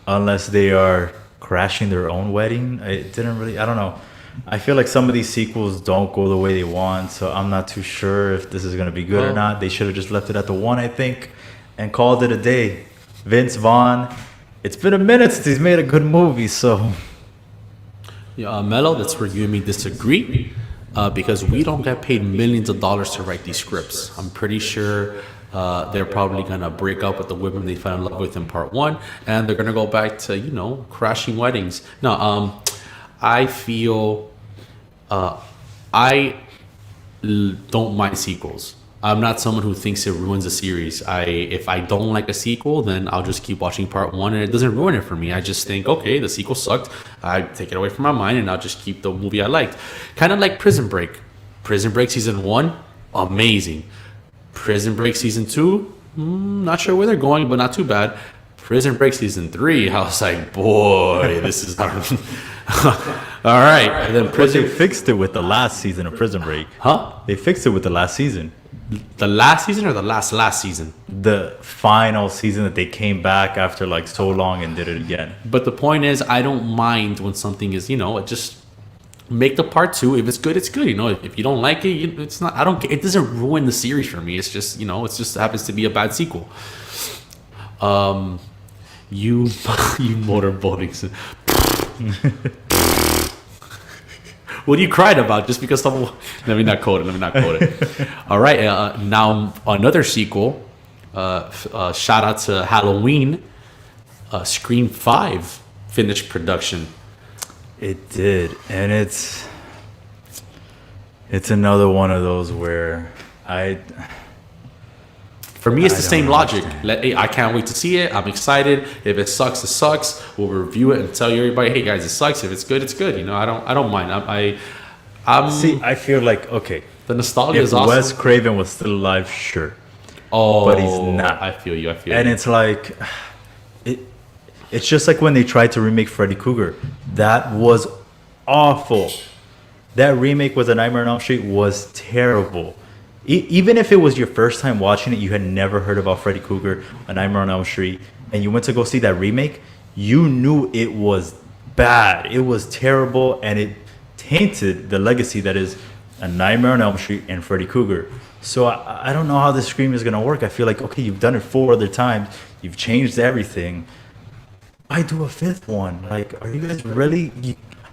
unless they are crashing their own wedding. It didn't really, I don't know. I feel like some of these sequels don't go the way they want, so I'm not too sure if this is going to be good or not. They should have just left it at the 1, I think, and called it a day. Vince Vaughn, it's been a minute since he's made a good movie, so. Yeah, Mello, that's where you and me disagree, because we don't get paid millions of dollars to write these scripts. I'm pretty sure they're probably going to break up with the women they fell in love with in part 1, and they're going to go back to, crashing weddings. No, I feel I don't mind sequels. I'm not someone who thinks it ruins a series. If I don't like a sequel, then I'll just keep watching part 1 and it doesn't ruin it for me. I just think, okay, the sequel sucked. I take it away from my mind and I'll just keep the movie I liked. Kind of like Prison Break. Prison Break season 1, amazing. Prison Break season 2, not sure where they're going, but not too bad. Prison Break season 3, I was like, boy, this is hard. All right. And then They fixed it with the last season of Prison Break. Huh? They fixed it with the last season. The last season or the last season? The final season that they came back after like so long and did it again. But the point is, I don't mind when something is, just make the part 2. If it's good, it's good. If you don't like it, it's not. I don't. It doesn't ruin the series for me. It's just, it's just happens to be a bad sequel. You motorboating. What are you crying about? Just because someone... Let me not quote it. All right. Now, another sequel. Shout out to Halloween. Scream 5 finished production. It did. And it's another one of those where For me, it's the same logic. understand. I can't wait to see it. I'm excited. If it sucks, it sucks. We'll review it and tell everybody, hey guys, it sucks. If it's good, it's good. I don't mind. I'm See, I feel like, okay, the nostalgia if is awesome. Wes Craven was still alive, sure. Oh, but he's not. I feel you. And it's like, it's just like when they tried to remake Freddy Krueger. That was awful. That remake with A Nightmare on Elm Street was terrible. Even if it was your first time watching it, you had never heard about Freddy Krueger, A Nightmare on Elm Street, and you went to go see that remake, you knew it was bad. It was terrible, and it tainted the legacy that is A Nightmare on Elm Street and Freddy Krueger. So I don't know how this Scream is going to work. I feel like, okay, you've done it 4 other times. You've changed everything. Why do a 5th one? Like, are you guys really...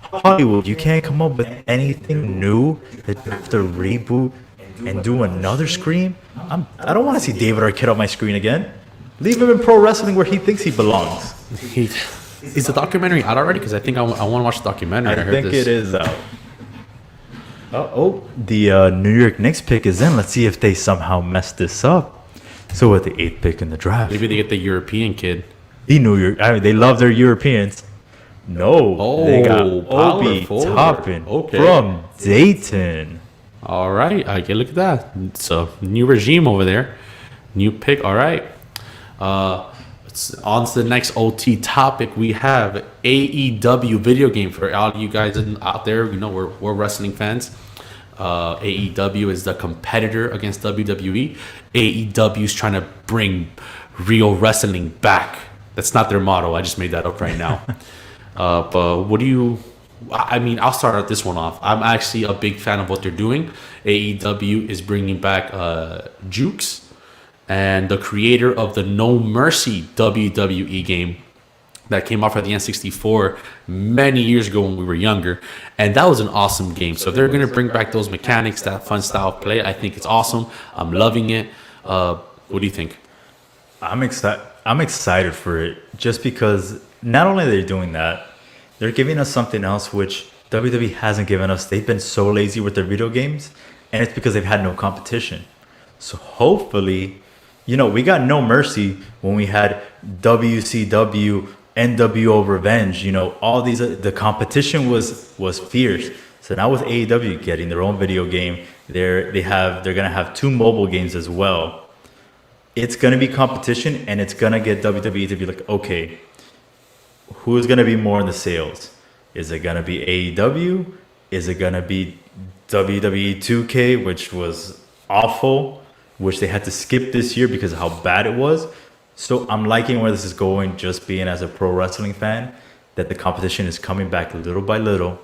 Hollywood, you can't come up with anything new that you have to reboot and do another Scream? I don't want to see David Arquette on my screen again. Leave him in pro wrestling where he thinks he belongs. Is the documentary out already? Because I think I want to watch the documentary. I think it is out. The New York Knicks pick is in. Let's see if they somehow mess this up. So with the 8th pick in the draft. Maybe they get the European kid. They love their Europeans. No, they got Obi Toppin from Dayton. All right, look at that. It's a new regime over there. New pick. All right. On to the next OT topic. We have AEW video game for all you guys out there. We're wrestling fans. AEW is the competitor against WWE. AEW is trying to bring real wrestling back. That's not their motto. I just made that up right now. But what do you I mean, I'll start out this one off. I'm actually a big fan of what they're doing. AEW is bringing back Jukes, and the creator of the No Mercy WWE game that came out for the N64 many years ago when we were younger, and that was an awesome game. So if they're going to bring back those mechanics, that fun style of play, I think it's awesome. I'm loving it. What do you think? I'm excited. I'm excited for it just because not only are they doing that, they're giving us something else which WWE hasn't given us. They've been so lazy with their video games, and it's because they've had no competition. So hopefully, we got No Mercy when we had WCW, NWO Revenge. All these the competition was fierce. So now with AEW getting their own video game, they're gonna have two mobile games as well. It's going to be competition, and it's going to get WWE to be like, okay, who's going to be more in the sales? Is it going to be AEW? Is it going to be WWE 2K, which was awful, which they had to skip this year because of how bad it was? So I'm liking where this is going, just being as a pro wrestling fan, that the competition is coming back little by little.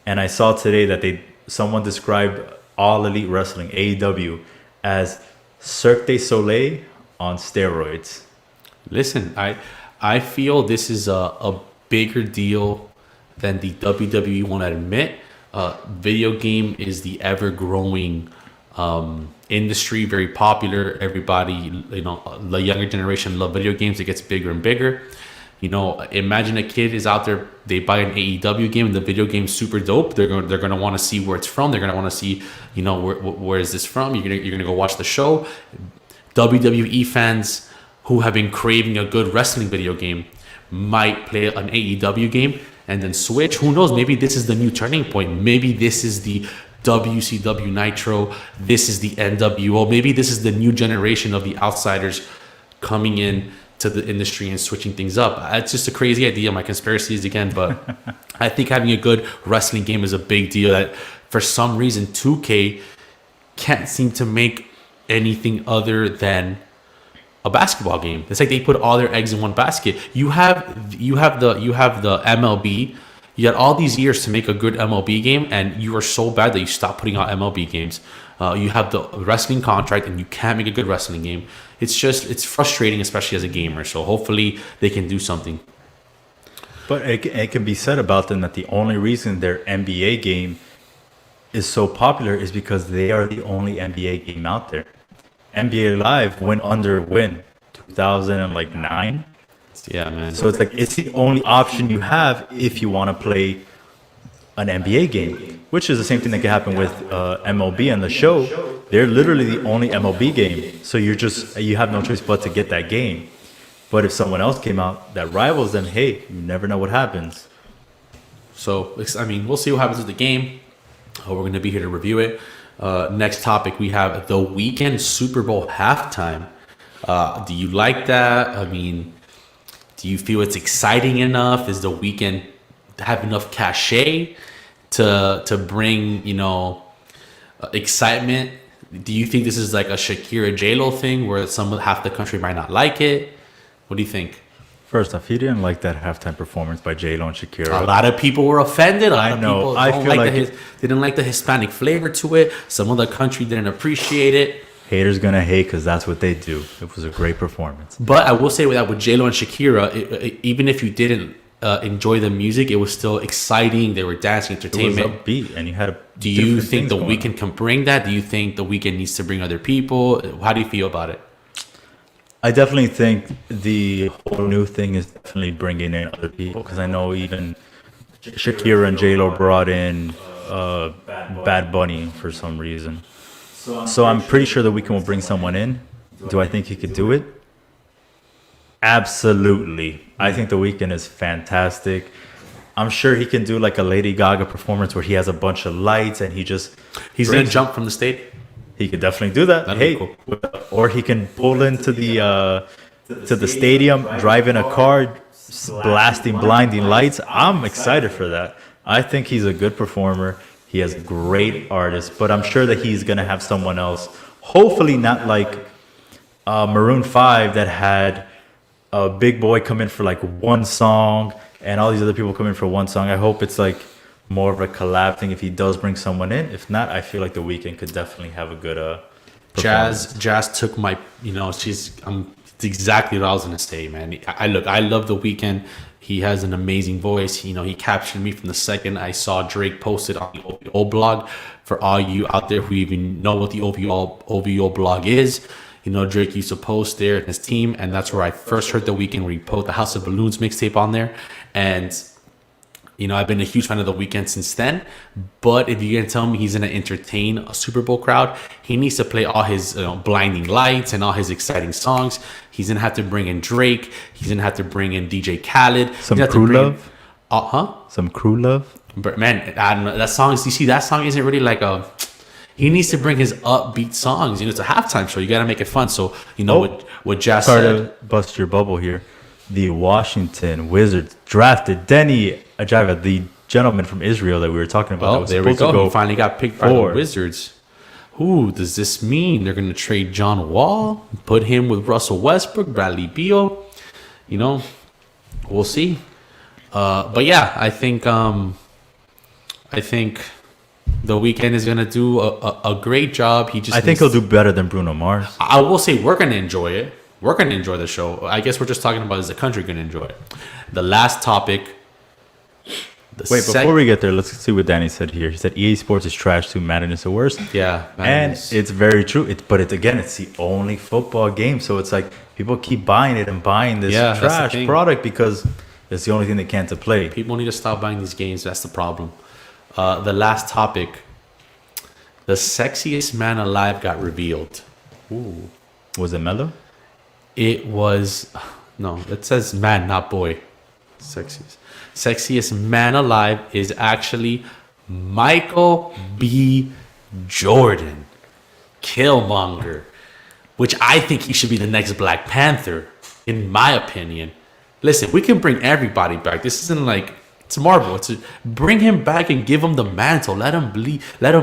And I saw today that someone described All Elite Wrestling, AEW, as Cirque du Soleil on steroids. Listen, I feel this is a bigger deal than the WWE want to admit. Video game is the ever growing industry, very popular. Everybody, the younger generation love video games. It gets bigger and bigger. Imagine a kid is out there, they buy an AEW game and the video game's super dope. They're going to want to see where it's from. They're going to want to see, where is this from? You're going to go watch the show. WWE fans who have been craving a good wrestling video game might play an AEW game and then switch. Who knows? Maybe this is the new turning point. Maybe this is the WCW Nitro. This is the NWO. Maybe this is the new generation of the outsiders coming in to the industry and switching things up. It's just a crazy idea. My conspiracies again, but I think having a good wrestling game is a big deal. That for some reason 2K can't seem to make anything other than a basketball game. It's like they put all their eggs in one basket. You have the MLB. You had all these years to make a good MLB game, and you are so bad that you stopped putting out MLB games. You have the wrestling contract, and you can't make a good wrestling game. It's frustrating, especially as a gamer. So hopefully they can do something. But it can be said about them that the only reason their NBA game is so popular is because they are the only NBA game out there. NBA Live went under 2009. Yeah, man. So it's like it's the only option you have if you want to play an NBA game, which is the same thing that can happen with MLB and the show. They're literally the only MLB game. So you have no choice but to get that game. But if someone else came out that rivals them, hey, you never know what happens. So, we'll see what happens with the game. We're going to be here to review it. Next topic, we have the Weeknd Super Bowl halftime. Do you like that? Do you feel it's exciting enough? Is the Weeknd have enough cachet to bring, excitement? Do you think this is like a Shakira J-Lo thing where half the country might not like it? What do you think? First off, he didn't like that halftime performance by J-Lo and Shakira. A lot of people were offended. I know. They didn't like the Hispanic flavor to it. Some of the country didn't appreciate it. Haters gonna hate because that's what they do. It was a great performance. But I will say with J-Lo and Shakira, even if you didn't enjoy the music, it was still exciting. They were dancing, entertainment. It was upbeat, and you had. Do you think the Weeknd can bring that? Do you think the Weeknd needs to bring other people? How do you feel about it? I definitely think the whole new thing is definitely bringing in other people because I know even Shakira and J-Lo brought in Bad Bunny for some reason. So I'm pretty sure the Weeknd will bring someone in. Do I think he could do it? Absolutely. I think the Weeknd is fantastic. I'm sure he can do like a Lady Gaga performance where he has a bunch of lights and he's going to jump from the stage. He could definitely do that. That'd be cool. Or he can pull into the stadium, drive in a car, blasting blinding lights. I'm excited for that. I think he's a good performer. He has great artists, but I'm sure that he's gonna have someone else. Hopefully not like Maroon 5 that had a Big Boy come in for like one song and all these other people come in for one song. I hope it's like more of a collab thing if he does bring someone in. If not, I feel like the Weeknd could definitely have a good performance. Jazz took my, it's exactly what I was gonna say, man. I love the Weeknd. He has an amazing voice. He captured me from the second I saw Drake posted on the OVO blog. For all you out there who even know what the OVO blog is, Drake used to post there and his team, and that's where I first heard the Weeknd where he put the House of Balloons mixtape on there. And I've been a huge fan of The Weeknd since then. But if you're gonna tell me he's gonna entertain a Super Bowl crowd, he needs to play all his blinding lights and all his exciting songs. He's gonna have to bring in Drake. He's gonna have to bring in DJ Khaled. Some crew love. Some crew love. But man, I don't know, that song. You see, that song isn't really like a. He needs to bring his upbeat songs. It's a halftime show. You gotta make it fun. So what Jazz Sorry said. to bust your bubble here. The Washington Wizards drafted Denny Ajaga, the gentleman from Israel that we were talking about. Well, there we go. He finally got picked by the Wizards. Who does this mean? They're going to trade John Wall, put him with Russell Westbrook, Bradley Beal. We'll see. But yeah, I think the Weeknd is going to do a great job. I think he'll do better than Bruno Mars. I will say we're going to enjoy it. We're going to enjoy the show. I guess we're just talking about is the country going to enjoy it. The last topic. Before we get there, let's see what Danny said here. He said EA Sports is trash too. Madden is the worst. Yeah. And it's very true. But it's the only football game. So it's like people keep buying it and buying this trash product because it's the only thing they can to play. People need to stop buying these games. That's the problem. The last topic. The sexiest man alive got revealed. Ooh. Was it Melo? It was... No, it says man, not boy. Sexiest man alive is actually Michael B. Jordan, Killmonger, which I think he should be the next Black Panther, in my opinion. Listen, we can bring everybody back. This isn't like it's Marvel. Bring him back and give him the mantle. Let him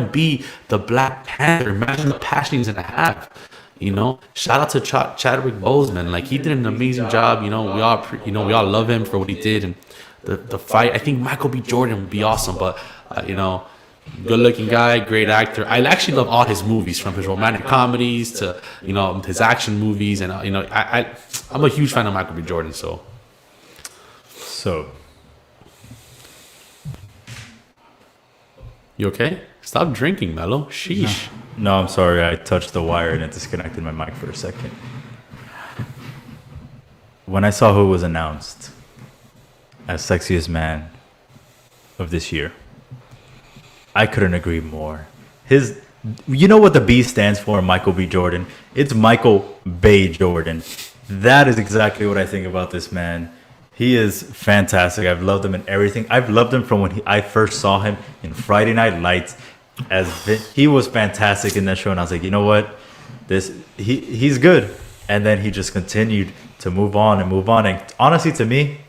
be the Black Panther. Imagine the passion he's gonna have. Shout out to Chadwick Boseman. Like, he did an amazing job. We all love him for what he did, and the fight. I think Michael B. Jordan would be awesome, but good looking guy, great actor. I actually love all his movies, from his romantic comedies to his action movies, and I'm a huge fan of Michael B. Jordan. So you okay? Stop drinking, Mello. Sheesh. No, I'm sorry. I touched the wire and it disconnected my mic for a second. When I saw who was announced as sexiest man of this year, I couldn't agree more. You know what the B stands for, Michael B. Jordan? It's Michael Bay Jordan. That is exactly what I think about this man. He is fantastic. I've loved him in everything. I've loved him from when I first saw him in Friday Night Lights. He was fantastic in that show, and I was like, you know what? He's good. And then he just continued to move on. And honestly, to me,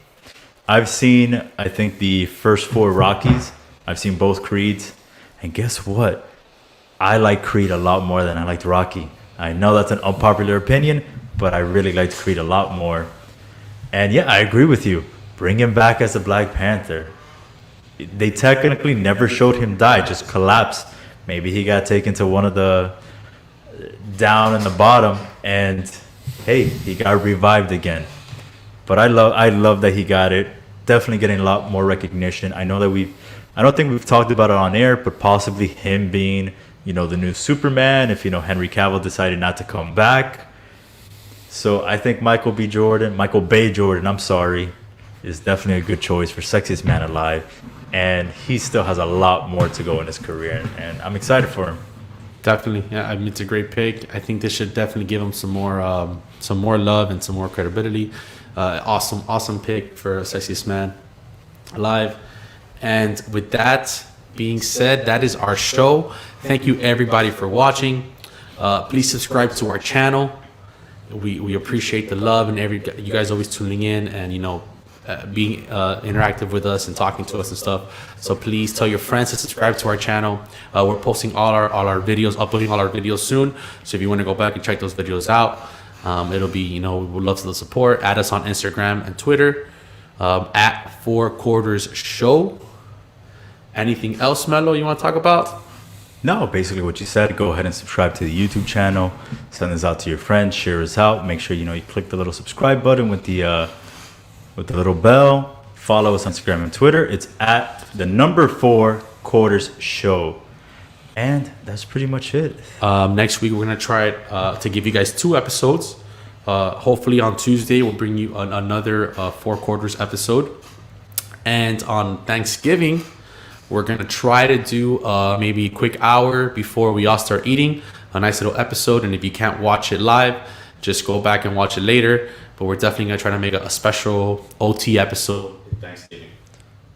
I've seen, I think, the first 4 Rockies. I've seen both Creeds. And guess what? I like Creed a lot more than I liked Rocky. I know that's an unpopular opinion, but I really liked Creed a lot more. And yeah, I agree with you. Bring him back as a Black Panther. They technically never showed him die, just collapsed. Maybe he got taken to one of the down in the bottom, and hey, he got revived again. But I love that he got it. Definitely getting a lot more recognition. I know that I don't think we've talked about it on air, but possibly him being, the new Superman, if Henry Cavill decided not to come back. So I think Michael Bay Jordan, I'm sorry, is definitely a good choice for sexiest man alive. And he still has a lot more to go in his career, and I'm excited for him. Definitely, yeah. I mean, it's a great pick. I think this should definitely give him some more love and some more credibility. Awesome pick for sexiest man alive. And with that being said, that is our show. Thank you everybody for watching. Please subscribe to our channel. We appreciate the love and you guys always tuning in and being interactive with us and talking to us and stuff. So please tell your friends to subscribe to our channel. We're posting all our videos, uploading all our videos soon. So if you want to go back and check those videos out, it'll be, we would love the support. Add us on Instagram and Twitter at 4 Quarters Show. Anything else, Melo, you want to talk about? No, basically what you said. Go ahead and subscribe to the YouTube channel. Send this out to your friends. Share us out. Make sure you click the little subscribe button with the little bell. Follow us on Instagram and Twitter. It's at the number 4 quarters show. And that's pretty much it. Next week, we're going to try to give you guys 2 episodes. Hopefully on Tuesday, we'll bring you another 4 quarters episode. And on Thanksgiving, we're going to try to do maybe a quick hour before we all start eating. A nice little episode. And if you can't watch it live, just go back and watch it later. But we're definitely going to try to make a special OT episode for Thanksgiving.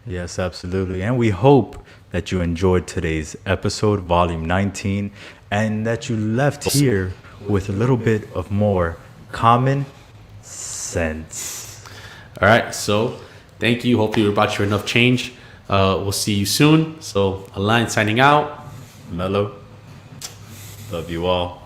Yes, absolutely. And we hope that you enjoyed today's episode, volume 19, and that you left here with a little bit of more common sense. All right. So thank you. Hopefully we brought you enough change. We'll see you soon. So Alain signing out. Mello, love you all.